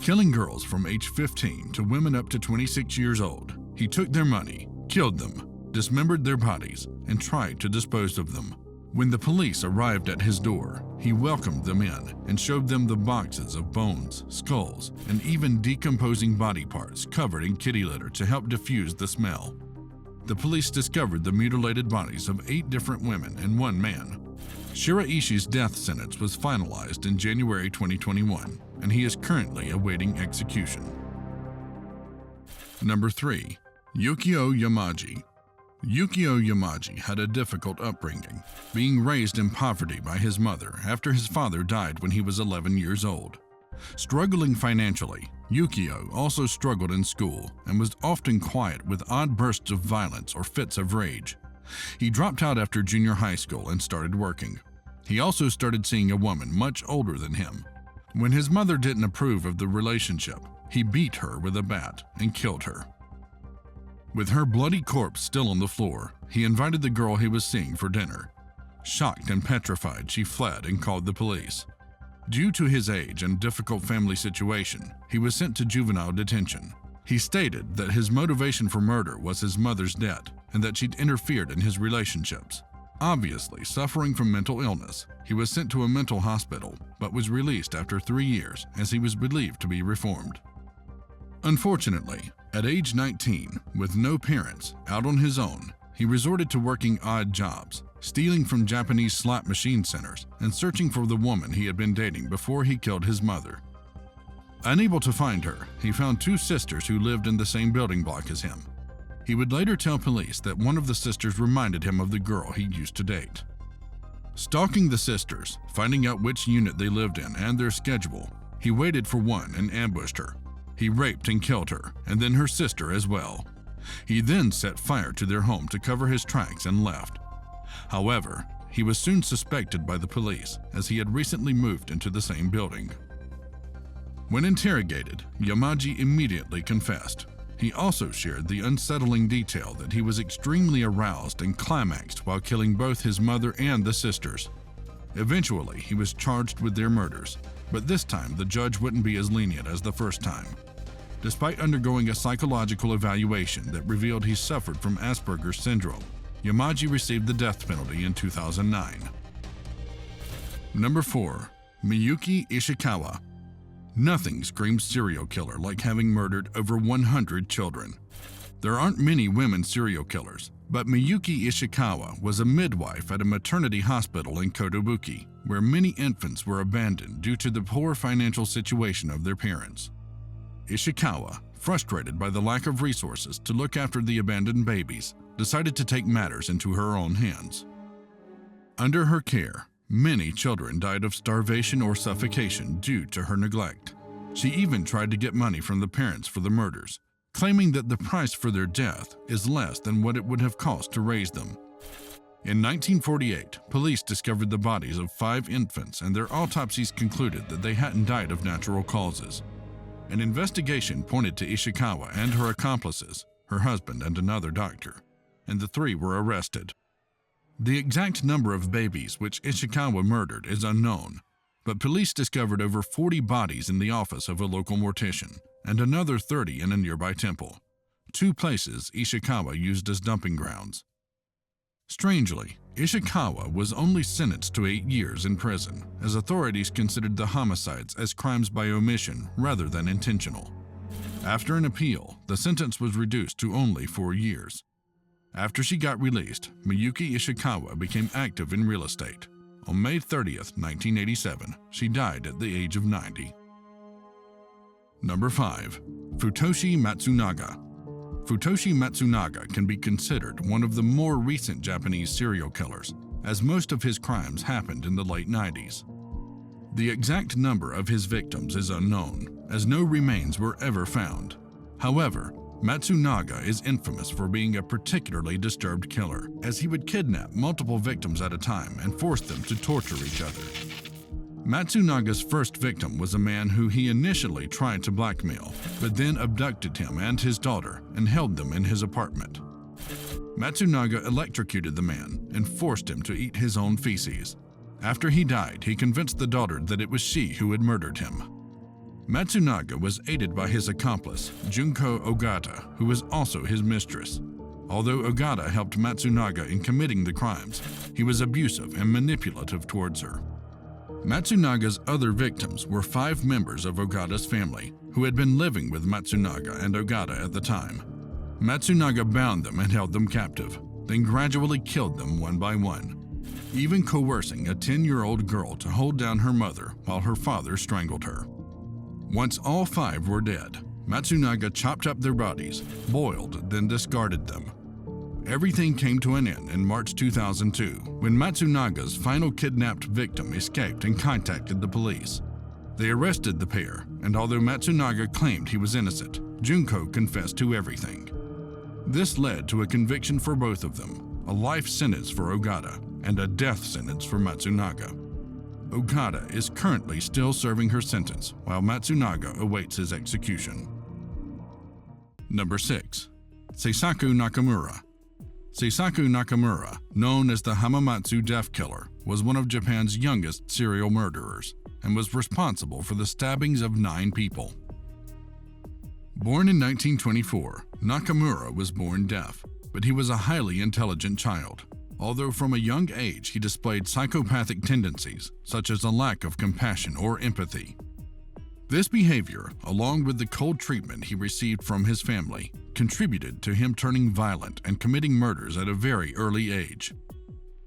A: Killing girls from age 15 to women up to 26 years old, he took their money, killed them, dismembered their bodies, and tried to dispose of them. When the police arrived at his door, he welcomed them in and showed them the boxes of bones, skulls, and even decomposing body parts covered in kitty litter to help diffuse the smell. The police discovered the mutilated bodies of 8 different women and 1 man. Shiraishi's death sentence was finalized in January 2021, and he is currently awaiting execution. Number 3. Yukio Yamaji. Yukio Yamaji had a difficult upbringing, being raised in poverty by his mother after his father died when he was 11 years old. Struggling financially, Yukio also struggled in school and was often quiet with odd bursts of violence or fits of rage. He dropped out after junior high school and started working. He also started seeing a woman much older than him. When his mother didn't approve of the relationship, he beat her with a bat and killed her. With her bloody corpse still on the floor, he invited the girl he was seeing for dinner. Shocked and petrified, she fled and called the police. Due to his age and difficult family situation, he was sent to juvenile detention. He stated that his motivation for murder was his mother's debt and that she'd interfered in his relationships. Obviously suffering from mental illness, he was sent to a mental hospital but was released after 3 years as he was believed to be reformed. Unfortunately, at age 19, with no parents, out on his own, he resorted to working odd jobs, stealing from Japanese slot machine centers and searching for the woman he had been dating before he killed his mother. Unable to find her, he found 2 sisters who lived in the same building block as him. He would later tell police that one of the sisters reminded him of the girl he used to date. Stalking the sisters, finding out which unit they lived in and their schedule, he waited for one and ambushed her. He raped and killed her, and then her sister as well. He then set fire to their home to cover his tracks and left. However, he was soon suspected by the police as he had recently moved into the same building. When interrogated, Yamaji immediately confessed. He also shared the unsettling detail that he was extremely aroused and climaxed while killing both his mother and the sisters. Eventually, he was charged with their murders, but this time the judge wouldn't be as lenient as the first time. Despite undergoing a psychological evaluation that revealed he suffered from Asperger's syndrome, Yamaji received the death penalty in 2009. Number 4. Miyuki Ishikawa. Nothing screams serial killer like having murdered over 100 children. There aren't many women serial killers, but Miyuki Ishikawa was a midwife at a maternity hospital in Kotobuki, where many infants were abandoned due to the poor financial situation of their parents. Ishikawa, frustrated by the lack of resources to look after the abandoned babies, decided to take matters into her own hands. Under her care, many children died of starvation or suffocation due to her neglect. She even tried to get money from the parents for the murders, claiming that the price for their death is less than what it would have cost to raise them. In 1948, police discovered the bodies of 5 infants, and their autopsies concluded that they hadn't died of natural causes. An investigation pointed to Ishikawa and her accomplices, her husband and another doctor, and the 3 were arrested. The exact number of babies which Ishikawa murdered is unknown, but police discovered over 40 bodies in the office of a local mortician and another 30 in a nearby temple, 2 places Ishikawa used as dumping grounds. Strangely, Ishikawa was only sentenced to 8 years in prison, as authorities considered the homicides as crimes by omission rather than intentional. After an appeal, the sentence was reduced to only 4 years. After she got released, Miyuki Ishikawa became active in real estate. On May 30th, 1987, she died at the age of 90. Number 5. Futoshi Matsunaga. Futoshi Matsunaga can be considered one of the more recent Japanese serial killers, as most of his crimes happened in the late 90s. The exact number of his victims is unknown, as no remains were ever found. However, Matsunaga is infamous for being a particularly disturbed killer, as he would kidnap multiple victims at a time and force them to torture each other. Matsunaga's first victim was a man who he initially tried to blackmail, but then abducted him and his daughter and held them in his apartment. Matsunaga electrocuted the man and forced him to eat his own feces. After he died, he convinced the daughter that it was she who had murdered him. Matsunaga was aided by his accomplice, Junko Ogata, who was also his mistress. Although Ogata helped Matsunaga in committing the crimes, he was abusive and manipulative towards her. Matsunaga's other victims were 5 members of Ogata's family, who had been living with Matsunaga and Ogata at the time. Matsunaga bound them and held them captive, then gradually killed them one by one, even coercing a 10-year-old girl to hold down her mother while her father strangled her. Once all 5 were dead, Matsunaga chopped up their bodies, boiled, then discarded them. Everything came to an end in March 2002 when Matsunaga's final kidnapped victim escaped and contacted the police. They arrested the pair, and although Matsunaga claimed he was innocent, Junko confessed to everything. This led to a conviction for both of them, a life sentence for Ogata and a death sentence for Matsunaga. Ogata is currently still serving her sentence while Matsunaga awaits his execution. Number 6. Seisaku Nakamura. Seisaku Nakamura, known as the Hamamatsu Death Killer, was one of Japan's youngest serial murderers and was responsible for the stabbings of 9 people. Born in 1924, Nakamura was born deaf, but he was a highly intelligent child. Although from a young age he displayed psychopathic tendencies, such as a lack of compassion or empathy. This behavior, along with the cold treatment he received from his family, contributed to him turning violent and committing murders at a very early age.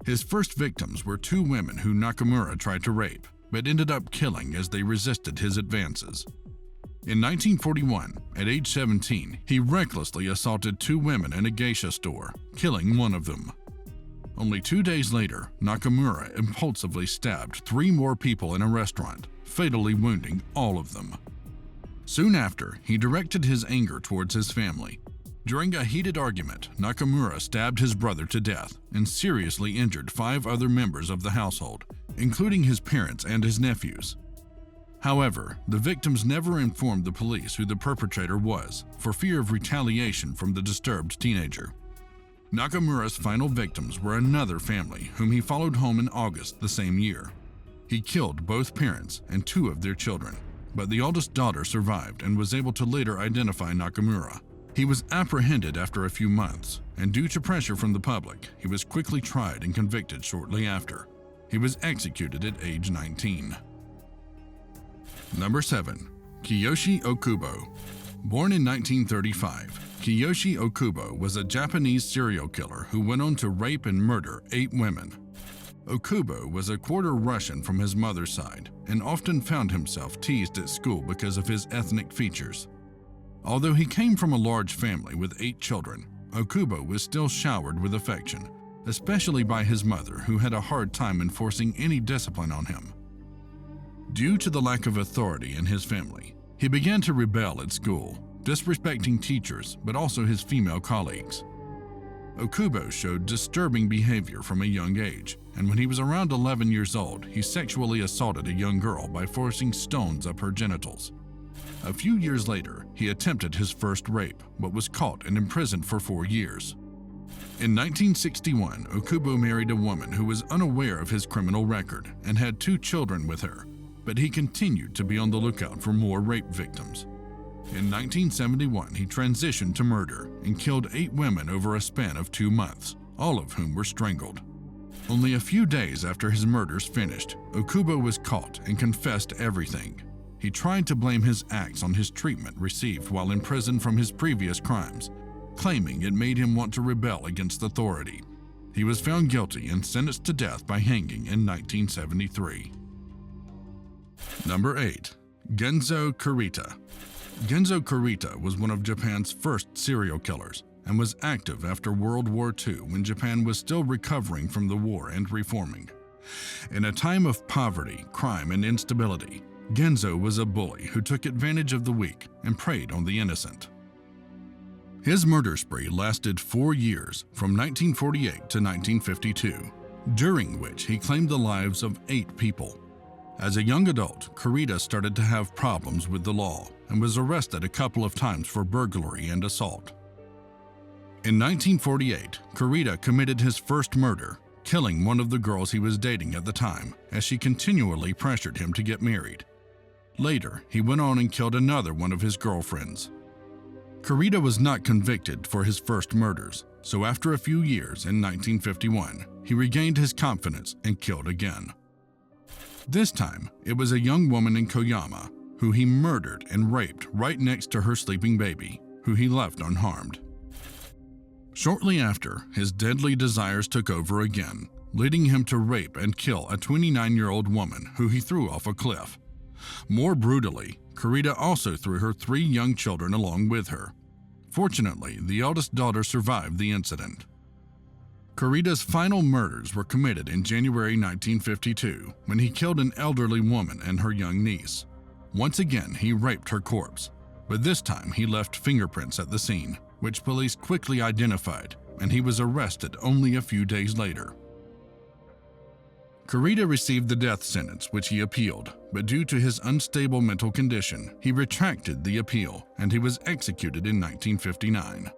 A: His first victims were 2 women who Nakamura tried to rape, but ended up killing as they resisted his advances. In 1941, at age 17, he recklessly assaulted 2 women in a geisha store, killing one of them. Only 2 days later, Nakamura impulsively stabbed 3 more people in a restaurant, fatally wounding all of them. Soon after, he directed his anger towards his family. During a heated argument, Nakamura stabbed his brother to death and seriously injured 5 other members of the household, including his parents and his nephews. However, the victims never informed the police who the perpetrator was, for fear of retaliation from the disturbed teenager. Nakamura's final victims were another family whom he followed home in August the same year. He killed both parents and 2 of their children, but the oldest daughter survived and was able to later identify Nakamura. He was apprehended after a few months, and due to pressure from the public, he was quickly tried and convicted shortly after. He was executed at age 19. Number 7. Kiyoshi Okubo. Born in 1935, Kiyoshi Okubo was a Japanese serial killer who went on to rape and murder 8 women. Okubo was a quarter Russian from his mother's side and often found himself teased at school because of his ethnic features. Although he came from a large family with 8 children, Okubo was still showered with affection, especially by his mother, who had a hard time enforcing any discipline on him. Due to the lack of authority in his family, he began to rebel at school, disrespecting teachers but also his female colleagues. Okubo showed disturbing behavior from a young age, and when he was around 11 years old, he sexually assaulted a young girl by forcing stones up her genitals. A few years later, he attempted his first rape, but was caught and imprisoned for 4 years. In 1961, Okubo married a woman who was unaware of his criminal record and had 2 children with her, but he continued to be on the lookout for more rape victims. In 1971, he transitioned to murder and killed 8 women over a span of 2 months, all of whom were strangled. Only a few days after his murders finished, Okubo was caught and confessed everything. He tried to blame his acts on his treatment received while in prison from his previous crimes, claiming it made him want to rebel against authority. He was found guilty and sentenced to death by hanging in 1973. Number 8. Genzo Kurita. Genzo Kurita was one of Japan's first serial killers and was active after World War II when Japan was still recovering from the war and reforming. In a time of poverty, crime, and instability, Genzo was a bully who took advantage of the weak and preyed on the innocent. His murder spree lasted 4 years, from 1948 to 1952, during which he claimed the lives of 8 people. As a young adult, Kurita started to have problems with the law and was arrested a couple of times for burglary and assault. In 1948, Kurita committed his first murder, killing one of the girls he was dating at the time, as she continually pressured him to get married. Later, he went on and killed another one of his girlfriends. Kurita was not convicted for his first murders, so after a few years in 1951, he regained his confidence and killed again. This time, it was a young woman in Koyama who he murdered and raped right next to her sleeping baby, who he left unharmed. Shortly after, his deadly desires took over again, leading him to rape and kill a 29-year-old woman who he threw off a cliff. More brutally, Kurita also threw her 3 young children along with her. Fortunately, the eldest daughter survived the incident. Kurita's final murders were committed in January 1952 when he killed an elderly woman and her young niece. Once again, he raped her corpse, but this time he left fingerprints at the scene, which police quickly identified, and he was arrested only a few days later. Kurita received the death sentence, which he appealed, but due to his unstable mental condition, he retracted the appeal and he was executed in 1959.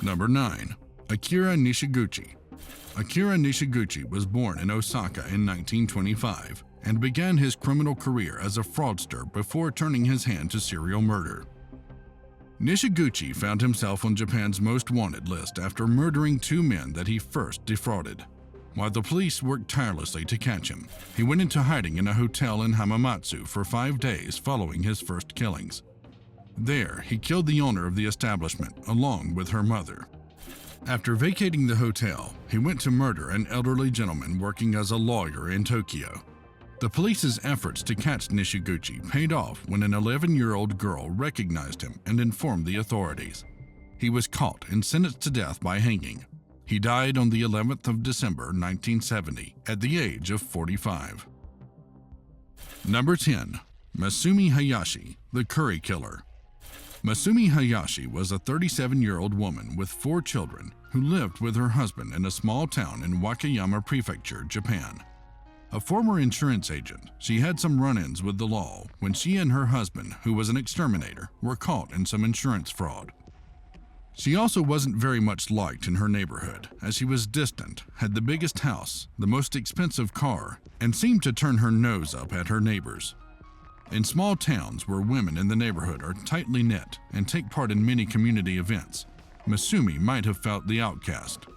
A: Number 9. Akira Nishiguchi. Akira Nishiguchi was born in Osaka in 1925 and began his criminal career as a fraudster before turning his hand to serial murder. Nishiguchi found himself on Japan's most wanted list after murdering 2 men that he first defrauded. While the police worked tirelessly to catch him, he went into hiding in a hotel in Hamamatsu for 5 days following his first killings. There, he killed the owner of the establishment along with her mother. After vacating the hotel, he went to murder an elderly gentleman working as a lawyer in Tokyo. The police's efforts to catch Nishiguchi paid off when an 11-year-old girl recognized him and informed the authorities. He was caught and sentenced to death by hanging. He died on the 11th of December 1970 at the age of 45. Number 10. Masumi Hayashi, the Curry Killer. Masumi Hayashi was a 37-year-old woman with 4 children who lived with her husband in a small town in Wakayama Prefecture, Japan. A former insurance agent, she had some run-ins with the law when she and her husband, who was an exterminator, were caught in some insurance fraud. She also wasn't very much liked in her neighborhood, as she was distant, had the biggest house, the most expensive car, and seemed to turn her nose up at her neighbors. In small towns where women in the neighborhood are tightly knit and take part in many community events, Masumi might have felt the outcast.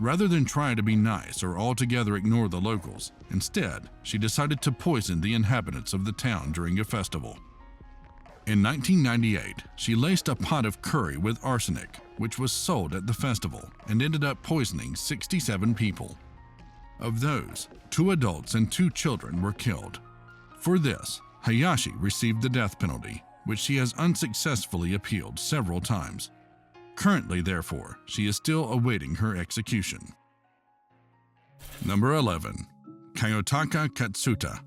A: Rather than try to be nice or altogether ignore the locals, instead, she decided to poison the inhabitants of the town during a festival. In 1998, she laced a pot of curry with arsenic, which was sold at the festival, and ended up poisoning 67 people. Of those, 2 adults and 2 children were killed. For this, Hayashi received the death penalty, which she has unsuccessfully appealed several times. Currently, therefore, she is still awaiting her execution. Number 11. Kayotaka Katsuta.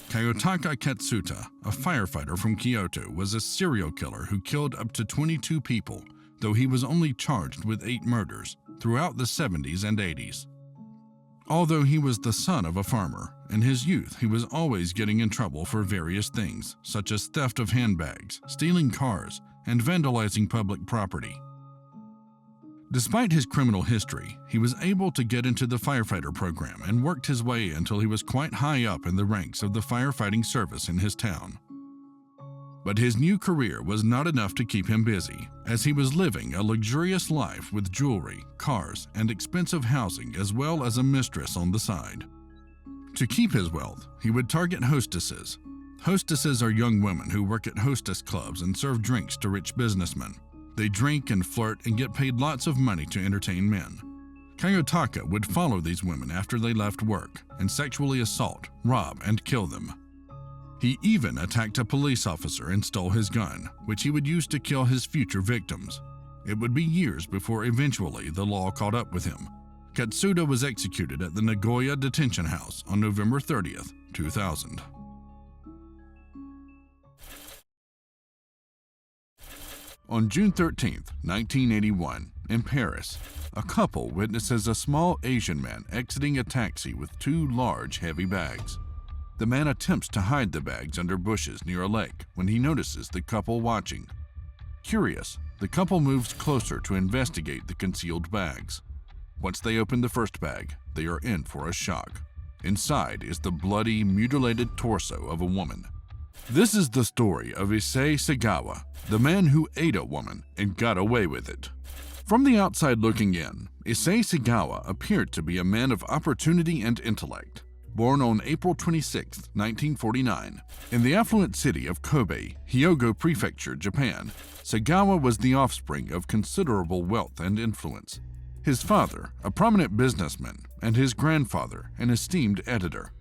A: Kayotaka Katsuta, a firefighter from Kyoto, was a serial killer who killed up to 22 people, though he was only charged with 8 murders throughout the 70s and 80s. Although he was the son of a farmer, in his youth he was always getting in trouble for various things, such as theft of handbags, stealing cars, and vandalizing public property. Despite his criminal history, he was able to get into the firefighter program and worked his way until he was quite high up in the ranks of the firefighting service in his town. But his new career was not enough to keep him busy, as he was living a luxurious life with jewelry, cars, and expensive housing, as well as a mistress on the side. To keep his wealth, he would target hostesses. Hostesses are young women who work at hostess clubs and serve drinks to rich businessmen. They drink and flirt and get paid lots of money to entertain men. Kayotaka would follow these women after they left work and sexually assault, rob, and kill them. He even attacked a police officer and stole his gun, which he would use to kill his future victims. It would be years before eventually the law caught up with him. Katsuta was executed at the Nagoya Detention House on November 30th, 2000. On June 13, 1981, in Paris, a couple witnesses a small Asian man exiting a taxi with 2 large, heavy bags. The man attempts to hide the bags under bushes near a lake when he notices the couple watching. Curious, the couple moves closer to investigate the concealed bags. Once they open the first bag, they are in for a shock. Inside is the bloody, mutilated torso of a woman. This is the story of Issei Sagawa, the man who ate a woman and got away with it. From the outside looking in, Issei Sagawa appeared to be a man of opportunity and intellect. Born on April 26, 1949, in the affluent city of Kobe, Hyogo Prefecture, Japan, Sagawa was the offspring of considerable wealth and influence. His father, a prominent businessman, and his grandfather, an esteemed editor.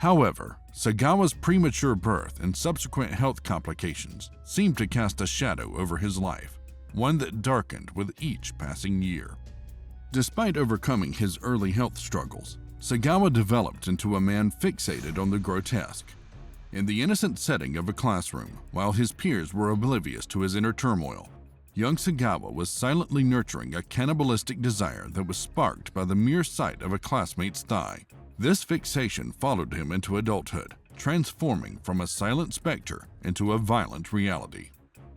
A: However, Sagawa's premature birth and subsequent health complications seemed to cast a shadow over his life, one that darkened with each passing year. Despite overcoming his early health struggles, Sagawa developed into a man fixated on the grotesque. In the innocent setting of a classroom, while his peers were oblivious to his inner turmoil, young Sagawa was silently nurturing a cannibalistic desire that was sparked by the mere sight of a classmate's thigh. This fixation followed him into adulthood, transforming from a silent specter into a violent reality.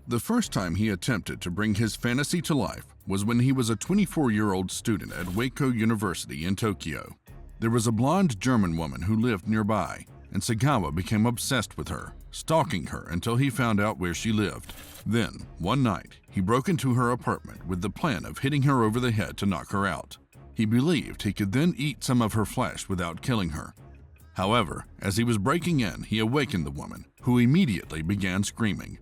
A: The first time he attempted to bring his fantasy to life was when he was a 24-year-old student at Waco University in Tokyo. There was a blonde German woman who lived nearby, and Sagawa became obsessed with her, stalking her until he found out where she lived. Then, one night, he broke into her apartment with the plan of hitting her over the head to knock her out. He believed he could then eat some of her flesh without killing her. However, as he was breaking in, he awakened the woman, who immediately began screaming.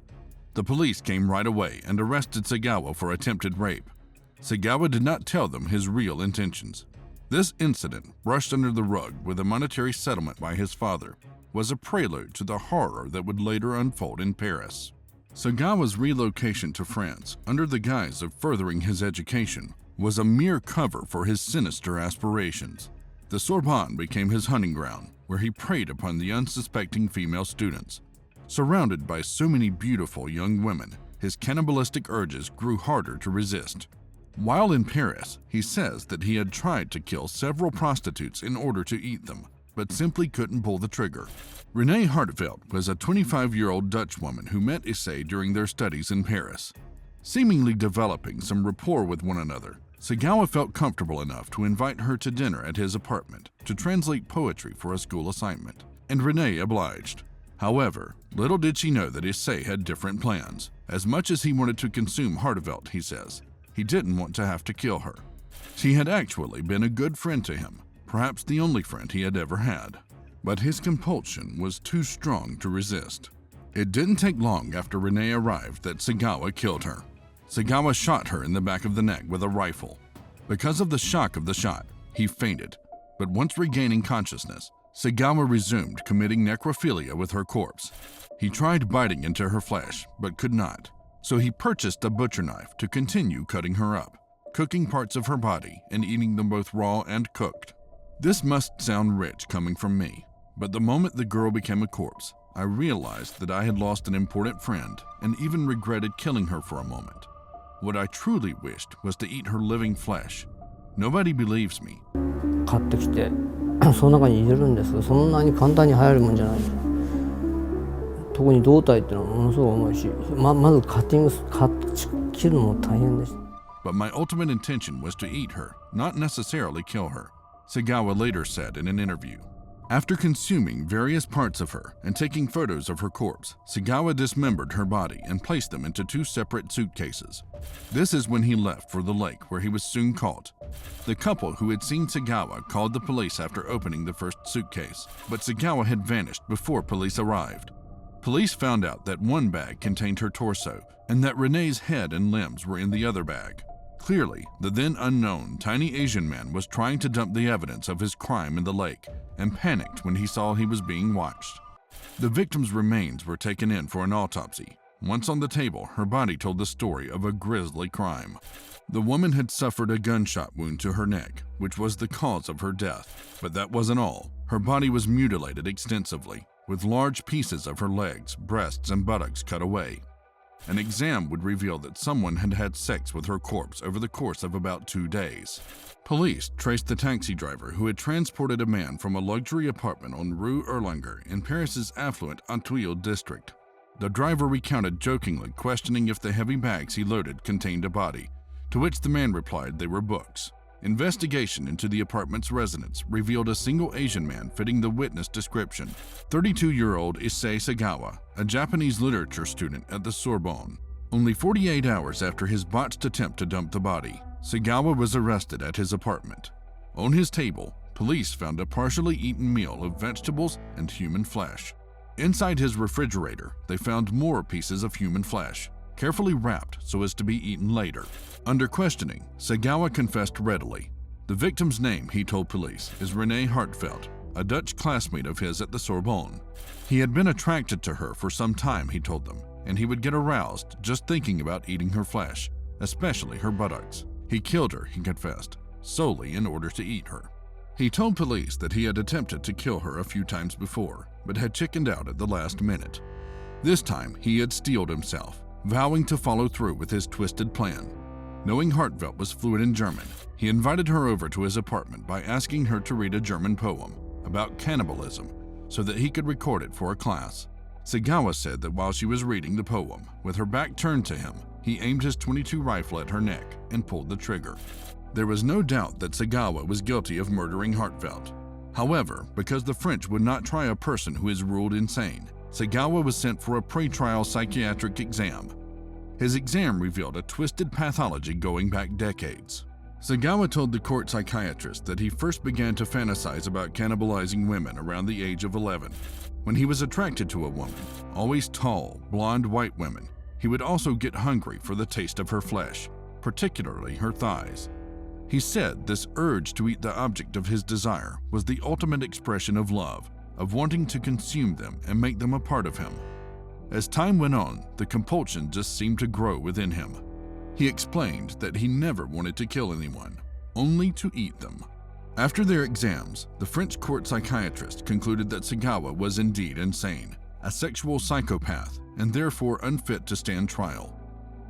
A: The police came right away and arrested Sagawa for attempted rape. Sagawa did not tell them his real intentions. This incident, brushed under the rug with a monetary settlement by his father, was a prelude to the horror that would later unfold in Paris. Sagawa's relocation to France, under the guise of furthering his education, was a mere cover for his sinister aspirations. The Sorbonne became his hunting ground, where he preyed upon the unsuspecting female students. Surrounded by so many beautiful young women, his cannibalistic urges grew harder to resist. While in Paris, he says that he had tried to kill several prostitutes in order to eat them, but simply couldn't pull the trigger. Renee Hartevelt was a 25-year-old Dutch woman who met Issei during their studies in Paris. Seemingly developing some rapport with one another, Sagawa felt comfortable enough to invite her to dinner at his apartment to translate poetry for a school assignment, and Renee obliged. However, little did she know that Issei had different plans. As much as he wanted to consume Hartevelt, he says, he didn't want to have to kill her. She had actually been a good friend to him, perhaps the only friend he had ever had. But his compulsion was too strong to resist. It didn't take long after Renee arrived that Sagawa killed her. Sagawa shot her in the back of the neck with a rifle. Because of the shock of the shot, he fainted, but once regaining consciousness, Sagawa resumed committing necrophilia with her corpse. He tried biting into her flesh, but could not. So he purchased a butcher knife to continue cutting her up, cooking parts of her body and eating them both raw and cooked. This must sound rich coming from me, but the moment the girl became a corpse, I realized that I had lost an important friend and even regretted killing her for a moment. What I truly wished was to eat her living flesh. Nobody believes me.
C: 買ってきて、その中に入れるんですけど、そんなに簡単に入るもんじゃない。特に胴体っていうのはものすごく重いし、まず切るのも大変でした。
A: But my ultimate intention was to eat her, not necessarily kill her, Sagawa later said in an interview. After consuming various parts of her and taking photos of her corpse, Sagawa dismembered her body and placed them into 2 separate suitcases. This is when he left for the lake, where he was soon caught. The couple who had seen Sagawa called the police after opening the first suitcase, but Sagawa had vanished before police arrived. Police found out that one bag contained her torso and that Renee's head and limbs were in the other bag. Clearly, the then unknown tiny Asian man was trying to dump the evidence of his crime in the lake and panicked when he saw he was being watched. The victim's remains were taken in for an autopsy. Once on the table, her body told the story of a grisly crime. The woman had suffered a gunshot wound to her neck, which was the cause of her death. But that wasn't all. Her body was mutilated extensively, with large pieces of her legs, breasts, and buttocks cut away. An exam would reveal that someone had had sex with her corpse over the course of about 2 days. Police traced the taxi driver who had transported a man from a luxury apartment on Rue Erlanger in Paris's affluent Auteuil district. The driver recounted jokingly, questioning if the heavy bags he loaded contained a body, to which the man replied they were books. Investigation into the apartment's residence revealed a single Asian man fitting the witness description, 32-year-old Issei Sagawa, a Japanese literature student at the Sorbonne. Only 48 hours after his botched attempt to dump the body, Sagawa was arrested at his apartment. On his table, police found a partially eaten meal of vegetables and human flesh. Inside his refrigerator, they found more pieces of human flesh, carefully wrapped so as to be eaten later. Under questioning, Sagawa confessed readily. The victim's name, he told police, is Renee Hartevelt. a Dutch classmate of his at the Sorbonne. He had been attracted to her for some time, he told them, and he would get aroused just thinking about eating her flesh, especially her buttocks. He killed her, he confessed, solely in order to eat her. He told police that he had attempted to kill her a few times before, but had chickened out at the last minute. This time, he had steeled himself, vowing to follow through with his twisted plan. Knowing Hartvelt was fluent in German, he invited her over to his apartment by asking her to read a German poem about cannibalism so that he could record it for a class. Sagawa said that while she was reading the poem, with her back turned to him, he aimed his .22 rifle at her neck and pulled the trigger. There was no doubt that Sagawa was guilty of murdering Hartvelt. However, because the French would not try a person who is ruled insane, Sagawa was sent for a pre-trial psychiatric exam. His exam revealed a twisted pathology going back decades. Sagawa told the court psychiatrist that he first began to fantasize about cannibalizing women around the age of 11. When he was attracted to a woman, always tall, blonde white women, he would also get hungry for the taste of her flesh, particularly her thighs. He said this urge to eat the object of his desire was the ultimate expression of love, of wanting to consume them and make them a part of him. As time went on, the compulsion just seemed to grow within him. He explained that he never wanted to kill anyone, only to eat them. After their exams, the French court psychiatrist concluded that Sagawa was indeed insane, a sexual psychopath, and therefore unfit to stand trial.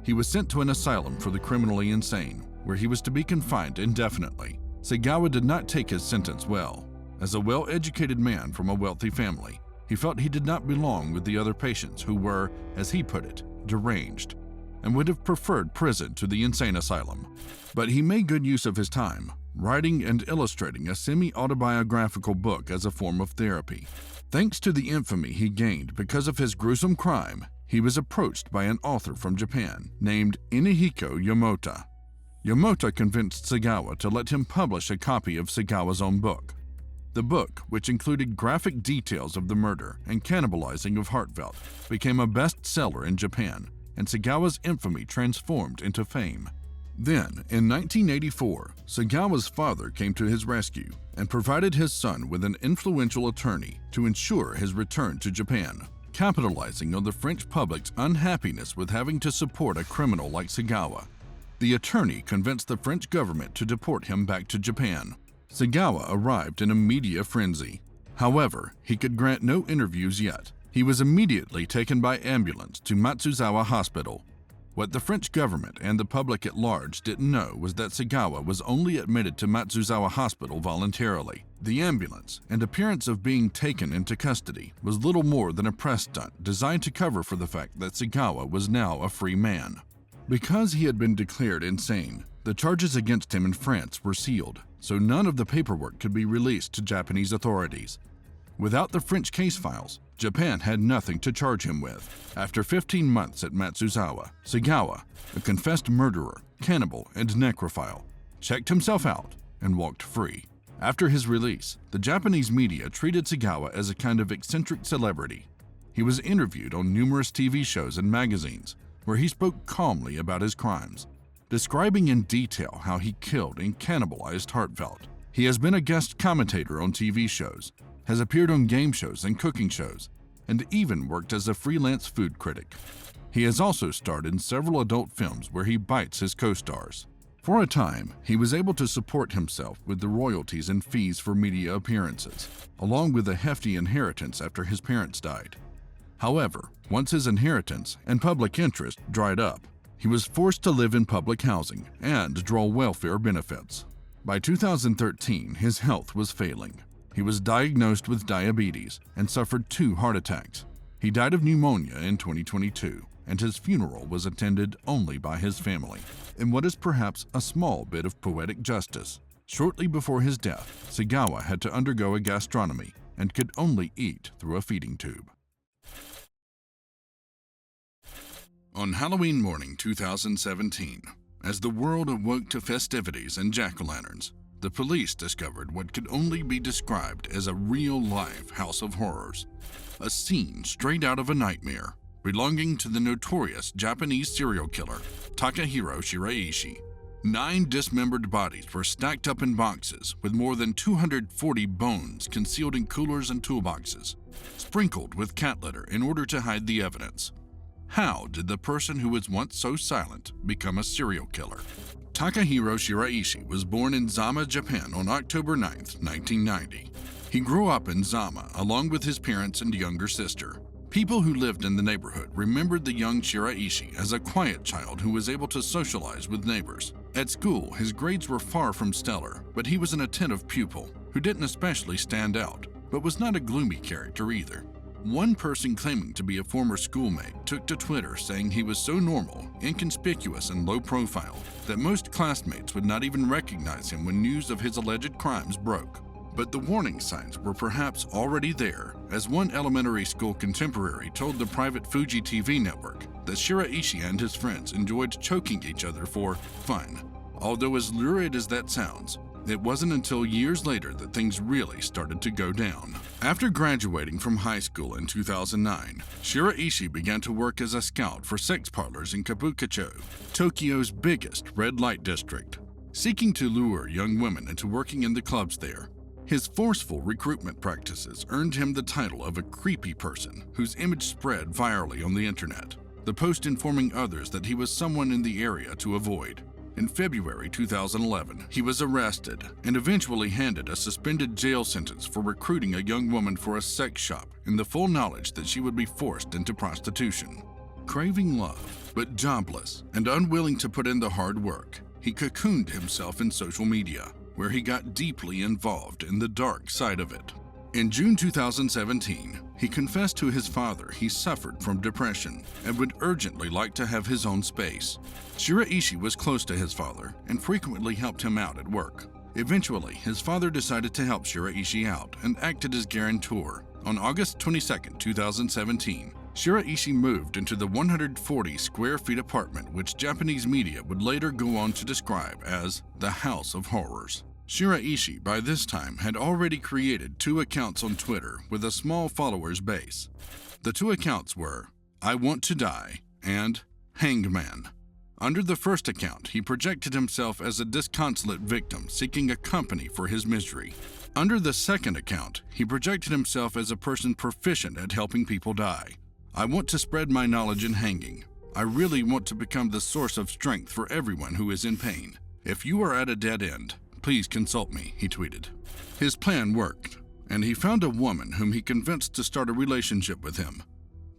A: He was sent to an asylum for the criminally insane, where he was to be confined indefinitely. Sagawa did not take his sentence well. As a well-educated man from a wealthy family, he felt he did not belong with the other patients who were, as he put it, deranged, and would have preferred prison to the insane asylum. But he made good use of his time, writing and illustrating a semi-autobiographical book as a form of therapy. Thanks to the infamy he gained because of his gruesome crime, he was approached by an author from Japan named Inihiko Yamota. Yamota convinced Sagawa to let him publish a copy of Sagawa's own book. The book, which included graphic details of the murder and cannibalizing of Hartvelt, became a bestseller in Japan, and Sagawa's infamy transformed into fame. Then, in 1984, Sagawa's father came to his rescue and provided his son with an influential attorney to ensure his return to Japan, capitalizing on the French public's unhappiness with having to support a criminal like Sagawa. The attorney convinced the French government to deport him back to Japan. Sagawa arrived in a media frenzy. However, he could grant no interviews yet. He was immediately taken by ambulance to Matsuzawa Hospital. What the French government and the public at large didn't know was that Sagawa was only admitted to Matsuzawa Hospital voluntarily. The ambulance and appearance of being taken into custody was little more than a press stunt designed to cover for the fact that Sagawa was now a free man. Because he had been declared insane, the charges against him in France were sealed, so none of the paperwork could be released to Japanese authorities. Without the French case files, Japan had nothing to charge him with. After 15 months at Matsuzawa, Sagawa, a confessed murderer, cannibal, and necrophile, checked himself out and walked free. After his release, the Japanese media treated Sagawa as a kind of eccentric celebrity. He was interviewed on numerous TV shows and magazines, where he spoke calmly about his crimes, describing in detail how he killed and cannibalized Hartvelt. He has been a guest commentator on TV shows, has appeared on game shows and cooking shows, and even worked as a freelance food critic. He has also starred in several adult films where he bites his co-stars. For a time, he was able to support himself with the royalties and fees for media appearances, along with a hefty inheritance after his parents died. However, once his inheritance and public interest dried up, he was forced to live in public housing and draw welfare benefits. By 2013, his health was failing. He was diagnosed with diabetes and suffered 2 heart attacks. He died of pneumonia in 2022, and his funeral was attended only by his family. In what is perhaps a small bit of poetic justice, shortly before his death, Sagawa had to undergo a gastronomy and could only eat through a feeding tube. On Halloween morning 2017, as the world awoke to festivities and jack-o'-lanterns, the police discovered what could only be described as a real-life house of horrors, a scene straight out of a nightmare belonging to the notorious Japanese serial killer Takahiro Shiraishi. 9 dismembered bodies were stacked up in boxes with more than 240 bones concealed in coolers and toolboxes, sprinkled with cat litter in order to hide the evidence. How did the person who was once so silent become a serial killer? Takahiro Shiraishi was born in Zama, Japan on October 9, 1990. He grew up in Zama along with his parents and younger sister. People who lived in the neighborhood remembered the young Shiraishi as a quiet child who was able to socialize with neighbors. At school, his grades were far from stellar, but he was an attentive pupil who didn't especially stand out, but was not a gloomy character either. One person claiming to be a former schoolmate took to Twitter saying he was so normal, inconspicuous, and low profile that most classmates would not even recognize him when news of his alleged crimes broke. But the warning signs were perhaps already there, as one elementary school contemporary told the private Fuji TV network that Shiraishi and his friends enjoyed choking each other for fun. Although as lurid as that sounds, it wasn't until years later that things really started to go down. After graduating from high school in 2009, Shiraishi began to work as a scout for sex parlors in Kabukicho, Tokyo's biggest red light district, seeking to lure young women into working in the clubs there. His forceful recruitment practices earned him the title of a creepy person whose image spread virally on the internet, the post informing others that he was someone in the area to avoid. In February 2011, he was arrested and eventually handed a suspended jail sentence for recruiting a young woman for a sex shop in the full knowledge that she would be forced into prostitution. Craving love, but jobless and unwilling to put in the hard work, he cocooned himself in social media, where he got deeply involved in the dark side of it. In June 2017, he confessed to his father he suffered from depression and would urgently like to have his own space. Shiraishi was close to his father and frequently helped him out at work. Eventually, his father decided to help Shiraishi out and acted as guarantor. On August 22, 2017, Shiraishi moved into the 140 square feet apartment which Japanese media would later go on to describe as the House of Horrors. Shiraishi, by this time, had already created 2 accounts on Twitter with a small followers base. The 2 accounts were I Want to Die and Hangman. Under the first account, he projected himself as a disconsolate victim seeking a company for his misery. Under the second account, he projected himself as a person proficient at helping people die. I want to spread my knowledge in hanging. I really want to become the source of strength for everyone who is in pain. If you are at a dead end, please consult me, he tweeted. His plan worked, and he found a woman whom he convinced to start a relationship with him.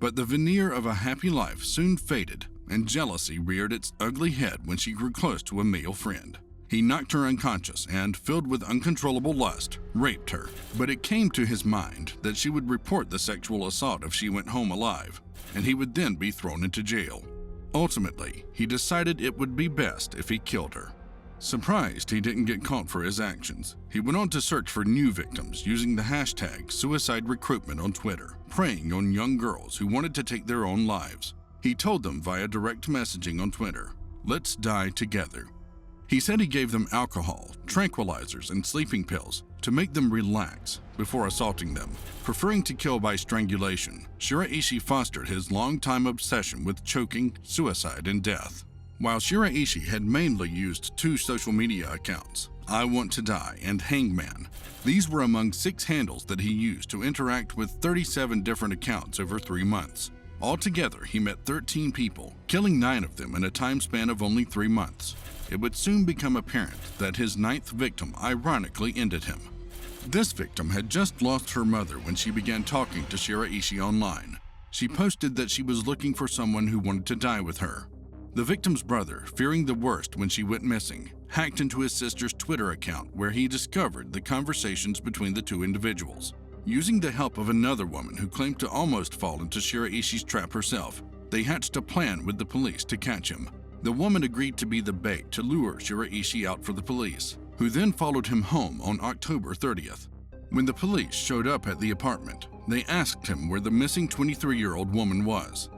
A: But the veneer of a happy life soon faded, and jealousy reared its ugly head when she grew close to a male friend. He knocked her unconscious and, filled with uncontrollable lust, raped her. But it came to his mind that she would report the sexual assault if she went home alive, and he would then be thrown into jail. Ultimately, he decided it would be best if he killed her. Surprised he didn't get caught for his actions, he went on to search for new victims using the hashtag suicide recruitment on Twitter, preying on young girls who wanted to take their own lives. He told them via direct messaging on Twitter, "Let's die together." He said he gave them alcohol, tranquilizers, and sleeping pills to make them relax before assaulting them. Preferring to kill by strangulation, Shiraishi fostered his long-time obsession with choking, suicide, and death. While Shiraishi had mainly used 2 social media accounts, I Want to Die and Hangman, these were among 6 handles that he used to interact with 37 different accounts over 3 months. Altogether, he met 13 people, killing 9 of them in a time span of only 3 months. It would soon become apparent that his 9th victim ironically ended him. This victim had just lost her mother when she began talking to Shiraishi online. She posted that she was looking for someone who wanted to die with her. The victim's brother, fearing the worst when she went missing, hacked into his sister's Twitter account where he discovered the conversations between the 2 individuals. Using the help of another woman who claimed to almost fall into Shiraishi's trap herself, they hatched a plan with the police to catch him. The woman agreed to be the bait to lure Shiraishi out for the police, who then followed him home on October 30th. When the police showed up at the apartment, they asked him where the missing 23-year-old woman was.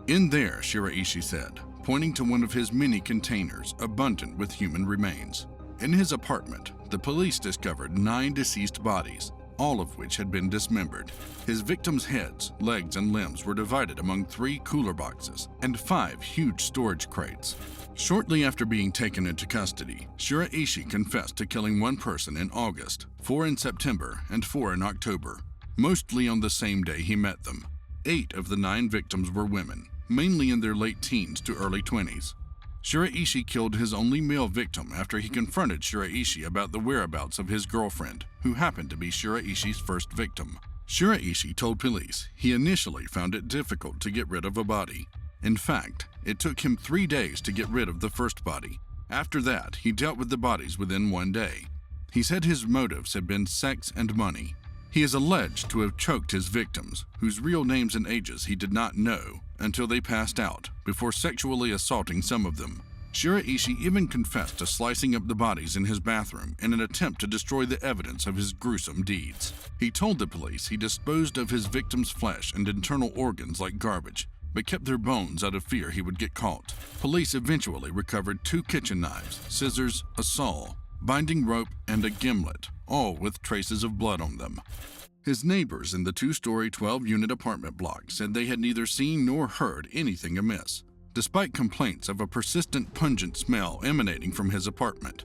A: "In there," Shiraishi said, pointing to one of his many containers abundant with human remains. In his apartment, the police discovered 9 deceased bodies, all of which had been dismembered. His victims' heads, legs, and limbs were divided among 3 cooler boxes and 5 huge storage crates. Shortly after being taken into custody, Shiraishi confessed to killing 1 person in August, 4 in September, and 4 in October, mostly on the same day he met them. 8 of the 9 victims were women, mainly in their late teens to early 20s. Shiraishi killed his only male victim after he confronted Shiraishi about the whereabouts of his girlfriend, who happened to be Shiraishi's first victim. Shiraishi told police he initially found it difficult to get rid of a body. In fact, it took him 3 days to get rid of the first body. After that, he dealt with the bodies within 1 day. He said his motives had been sex and money. He is alleged to have choked his victims, whose real names and ages he did not know until they passed out, before sexually assaulting some of them. Shiraishi even confessed to slicing up the bodies in his bathroom in an attempt to destroy the evidence of his gruesome deeds. He told the police he disposed of his victims' flesh and internal organs like garbage, but kept their bones out of fear he would get caught. Police eventually recovered 2 kitchen knives, scissors, a saw, binding rope, and a gimlet, all with traces of blood on them. His neighbors in the 2-story, 12-unit apartment block said they had neither seen nor heard anything amiss, despite complaints of a persistent pungent smell emanating from his apartment.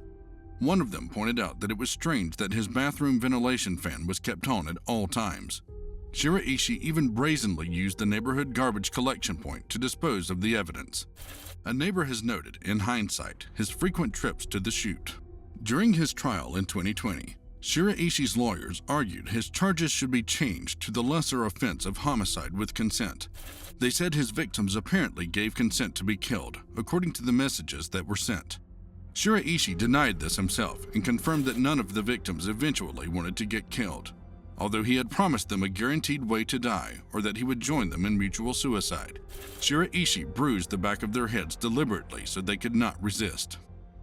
A: One of them pointed out that it was strange that his bathroom ventilation fan was kept on at all times. Shiraishi even brazenly used the neighborhood garbage collection point to dispose of the evidence. A neighbor has noted, in hindsight, his frequent trips to the chute. During his trial in 2020, Shiraishi's lawyers argued his charges should be changed to the lesser offense of homicide with consent. They said his victims apparently gave consent to be killed, according to the messages that were sent. Shiraishi denied this himself and confirmed that none of the victims eventually wanted to get killed, although he had promised them a guaranteed way to die or that he would join them in mutual suicide. Shiraishi bruised the back of their heads deliberately so they could not resist.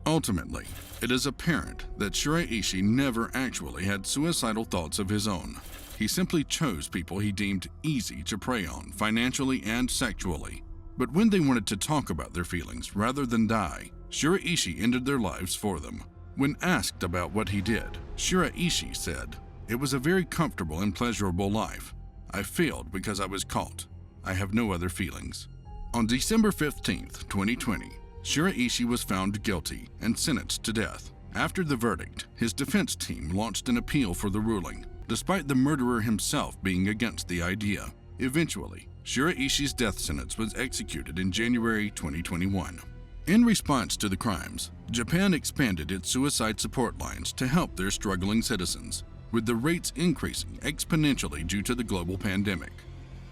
A: Ultimately, it is apparent that Shiraishi never actually had suicidal thoughts of his own. He simply chose people he deemed easy to prey on financially and sexually. But when they wanted to talk about their feelings rather than die, Shiraishi ended their lives for them. When asked about what he did, Shiraishi said, "It was a very comfortable and pleasurable life. I failed because I was caught. I have no other feelings." On December 15th, 2020, Shiraishi was found guilty and sentenced to death. After the verdict, his defense team launched an appeal for the ruling, despite the murderer himself being against the idea. Eventually, Shiraishi's death sentence was executed in January 2021. In response to the crimes, Japan expanded its suicide support lines to help their struggling citizens, with the rates increasing exponentially due to the global pandemic.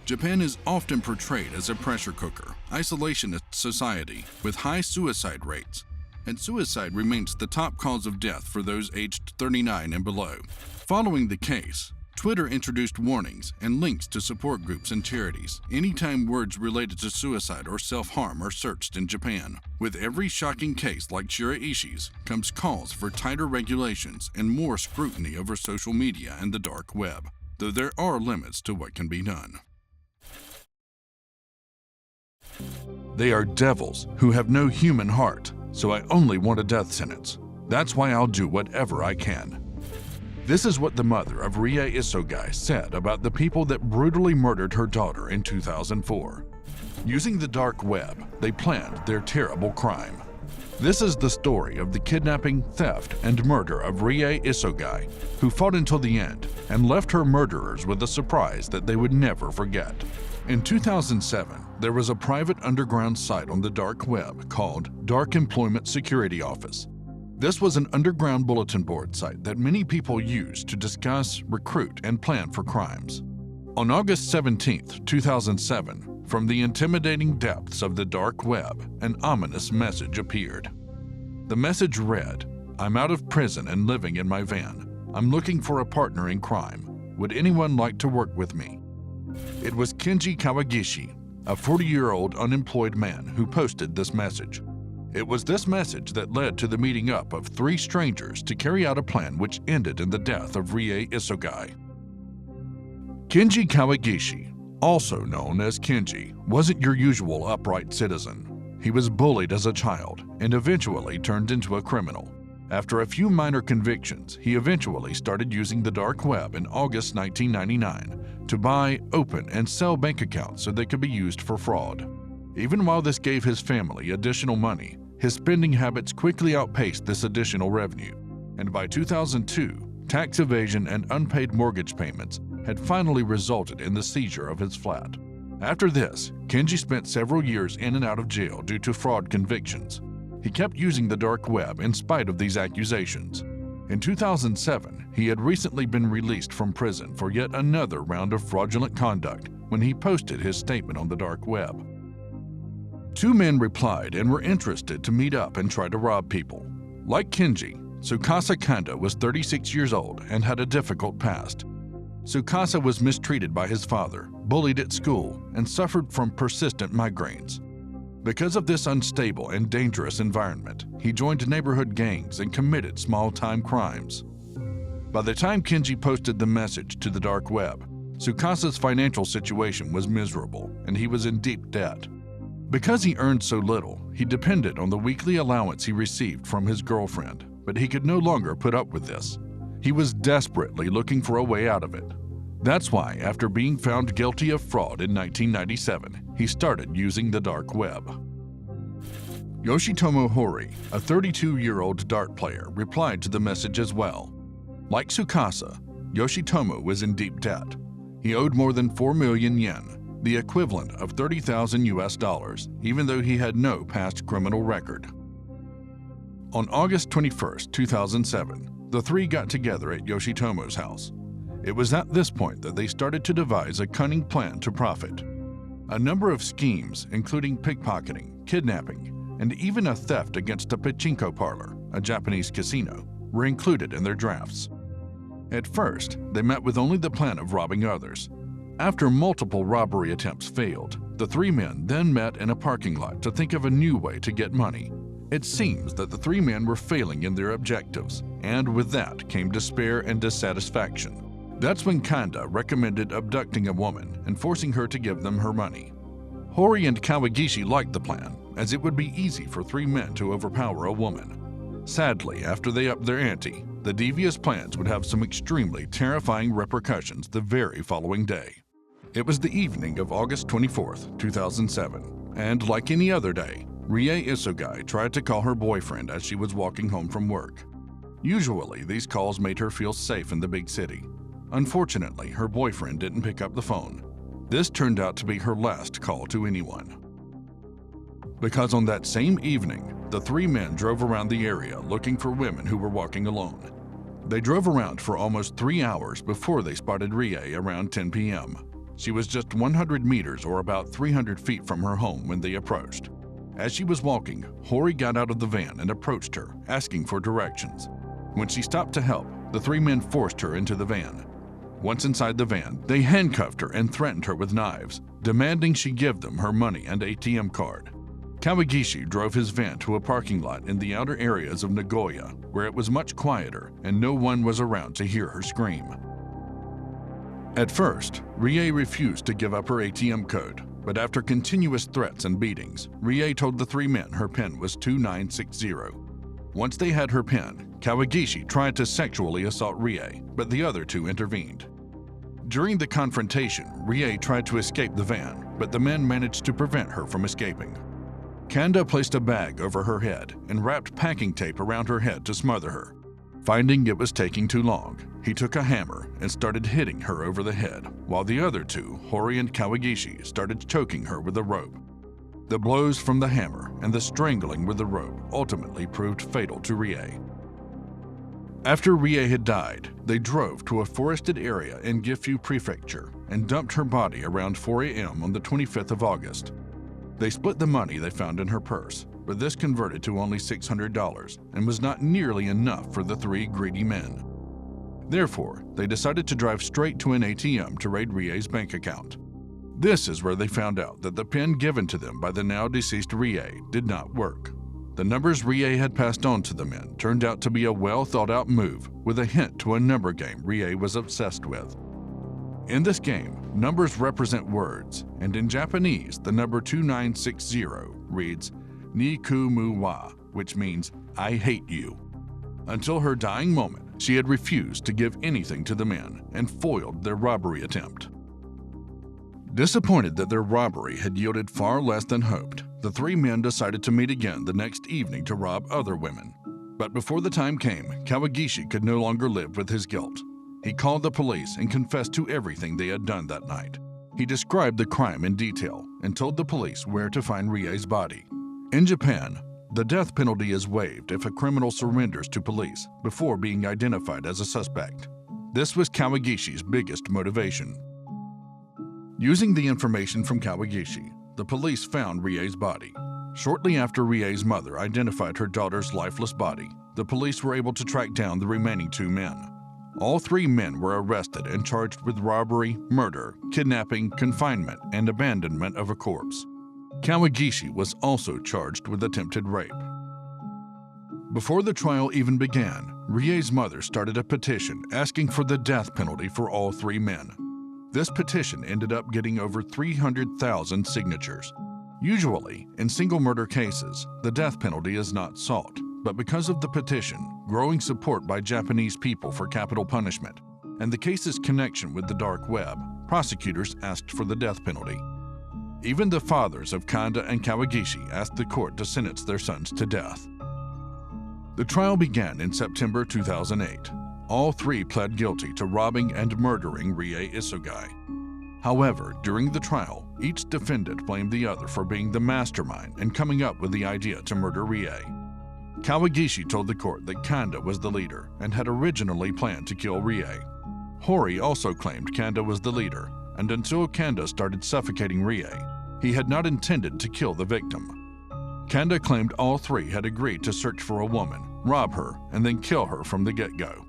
A: Japan is often portrayed as a pressure cooker, isolationist society with high suicide rates, and suicide remains the top cause of death for those aged 39 and below. Following the case, Twitter introduced warnings and links to support groups and charities anytime words related to suicide or self-harm are searched in Japan. With every shocking case like Shiraishi's comes calls for tighter regulations and more scrutiny over social media and the dark web, though there are limits to what can be done. They are devils who have no human heart, so I only want a death sentence. That's why I'll do whatever I can. This is what the mother of Rie Isogai said about the people that brutally murdered her daughter in 2004. Using the dark web, they planned their terrible crime. This is the story of the kidnapping, theft, and murder of Rie Isogai, who fought until the end and left her murderers with a surprise that they would never forget. In 2007, there was a private underground site on the dark web called Dark Employment Security Office. This was an underground bulletin board site that many people used to discuss, recruit, and plan for crimes. On August 17, 2007, from the intimidating depths of the dark web, an ominous message appeared. The message read, "I'm out of prison and living in my van. I'm looking for a partner in crime. Would anyone like to work with me?" It was Kenji Kawagishi, a 40-year-old unemployed man who posted this message. It was this message that led to the meeting up of 3 strangers to carry out a plan which ended in the death of Rie Isogai. Kenji Kawagishi, also known as Kenji, wasn't your usual upright citizen. He was bullied as a child and eventually turned into a criminal. After a few minor convictions, he eventually started using the dark web in August 1999 to buy, open, and sell bank accounts so they could be used for fraud. Even while this gave his family additional money, his spending habits quickly outpaced this additional revenue, and by 2002, tax evasion and unpaid mortgage payments had finally resulted in the seizure of his flat. After this, Kenji spent several years in and out of jail due to fraud convictions. He kept using the dark web in spite of these accusations. In 2007, he had recently been released from prison for yet another round of fraudulent conduct when he posted his statement on the dark web. Two men replied and were interested to meet up and try to rob people. Like Kenji, Tsukasa Kanda was 36 years old and had a difficult past. Tsukasa was mistreated by his father, bullied at school, and suffered from persistent migraines. Because of this unstable and dangerous environment, he joined neighborhood gangs and committed small-time crimes. By the time Kenji posted the message to the dark web, Tsukasa's financial situation was miserable and he was in deep debt. Because he earned so little, he depended on the weekly allowance he received from his girlfriend, but he could no longer put up with this. He was desperately looking for a way out of it. That's why, after being found guilty of fraud in 1997, he started using the dark web. Yoshitomo Hori, a 32-year-old dart player, replied to the message as well. Like Tsukasa, Yoshitomo was in deep debt. He owed more than 4 million yen, the equivalent of $30,000, even though he had no past criminal record. On August 21, 2007, the three got together at Yoshitomo's house. It was at this point that they started to devise a cunning plan to profit. A number of schemes, including pickpocketing, kidnapping, and even a theft against a pachinko parlor, a Japanese casino, were included in their drafts. At first, they met with only the plan of robbing others. After multiple robbery attempts failed, the three men then met in a parking lot to think of a new way to get money. It seems that the three men were failing in their objectives, and with that came despair and dissatisfaction. That's when Kanda recommended abducting a woman and forcing her to give them her money. Hori and Kawagishi liked the plan, as it would be easy for three men to overpower a woman. Sadly, after they upped their ante, the devious plans would have some extremely terrifying repercussions the very following day. It was the evening of August 24, 2007, and like any other day, Rie Isugai tried to call her boyfriend as she was walking home from work. Usually, these calls made her feel safe in the big city. Unfortunately, her boyfriend didn't pick up the phone. This turned out to be her last call to anyone. Because on that same evening, the three men drove around the area looking for women who were walking alone. They drove around for almost 3 hours before they spotted Rie around 10 p.m. She was just 100 meters or about 300 feet from her home when they approached. As she was walking, Hori got out of the van and approached her, asking for directions. When she stopped to help, the three men forced her into the van. Once inside the van, they handcuffed her and threatened her with knives, demanding she give them her money and ATM card. Kawagishi drove his van to a parking lot in the outer areas of Nagoya, where it was much quieter and no one was around to hear her scream. At first, Rie refused to give up her ATM code, but after continuous threats and beatings, Rie told the three men her PIN was 2960. Once they had her PIN, Kawagishi tried to sexually assault Rie, but the other two intervened. During the confrontation, Rie tried to escape the van, but the men managed to prevent her from escaping. Kanda placed a bag over her head and wrapped packing tape around her head to smother her. Finding it was taking too long, he took a hammer and started hitting her over the head, while the other two, Hori and Kawagishi, started choking her with a rope. The blows from the hammer and the strangling with the rope ultimately proved fatal to Rie. After Rie had died, they drove to a forested area in Gifu Prefecture and dumped her body around 4 a.m. on the 25th of August. They split the money they found in her purse, but this converted to only $600 and was not nearly enough for the three greedy men. Therefore, they decided to drive straight to an ATM to raid Rie's bank account. This is where they found out that the PIN given to them by the now deceased Rie did not work. The numbers Rie had passed on to the men turned out to be a well-thought-out move with a hint to a number game Rie was obsessed with. In this game, numbers represent words, and in Japanese, the number 2960 reads Ni ku mu wa, which means I hate you. Until her dying moment, she had refused to give anything to the men and foiled their robbery attempt. Disappointed that their robbery had yielded far less than hoped, the three men decided to meet again the next evening to rob other women. But before the time came, Kawagishi could no longer live with his guilt. He called the police and confessed to everything they had done that night. He described the crime in detail and told the police where to find Rie's body. In Japan, the death penalty is waived if a criminal surrenders to police before being identified as a suspect. This was Kawagishi's biggest motivation. Using the information from Kawagishi, the police found Rie's body. Shortly after Rie's mother identified her daughter's lifeless body, the police were able to track down the remaining two men. All three men were arrested and charged with robbery, murder, kidnapping, confinement, and abandonment of a corpse. Kawagishi was also charged with attempted rape. Before the trial even began, Rie's mother started a petition asking for the death penalty for all three men. This petition ended up getting over 300,000 signatures. Usually, in single murder cases, the death penalty is not sought, but because of the petition, growing support by Japanese people for capital punishment, and the case's connection with the dark web, prosecutors asked for the death penalty. Even the fathers of Kanda and Kawagishi asked the court to sentence their sons to death. The trial began in September 2008. All three pled guilty to robbing and murdering Rie Isugai. However, during the trial, each defendant blamed the other for being the mastermind and coming up with the idea to murder Rie. Kawagishi told the court that Kanda was the leader and had originally planned to kill Rie. Hori also claimed Kanda was the leader, and until Kanda started suffocating Rie, he had not intended to kill the victim. Kanda claimed all three had agreed to search for a woman, rob her, and then kill her from the get-go.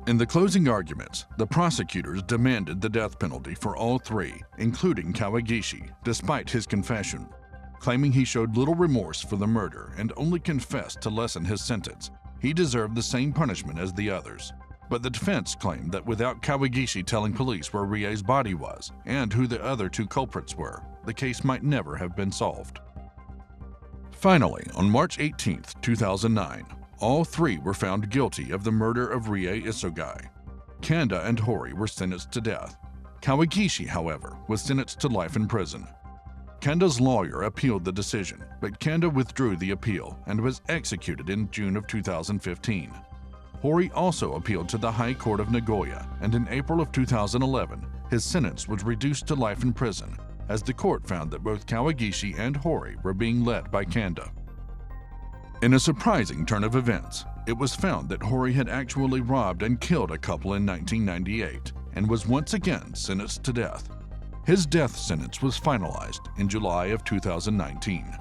A: In the closing arguments, the prosecutors demanded the death penalty for all three, including Kawagishi, despite his confession. Claiming he showed little remorse for the murder and only confessed to lessen his sentence, he deserved the same punishment as the others. But the defense claimed that without Kawagishi telling police where Rie's body was and who the other two culprits were, the case might never have been solved. Finally, on March 18, 2009, all three were found guilty of the murder of Rie Isugai. Kanda and Hori were sentenced to death. Kawagishi, however, was sentenced to life in prison. Kanda's lawyer appealed the decision, but Kanda withdrew the appeal and was executed in June of 2015. Hori also appealed to the High Court of Nagoya, and in April of 2011, his sentence was reduced to life in prison, as the court found that both Kawagishi and Hori were being led by Kanda. In a surprising turn of events, it was found that Hori had actually robbed and killed a couple in 1998 and was once again sentenced to death. His death sentence was finalized in July of 2019.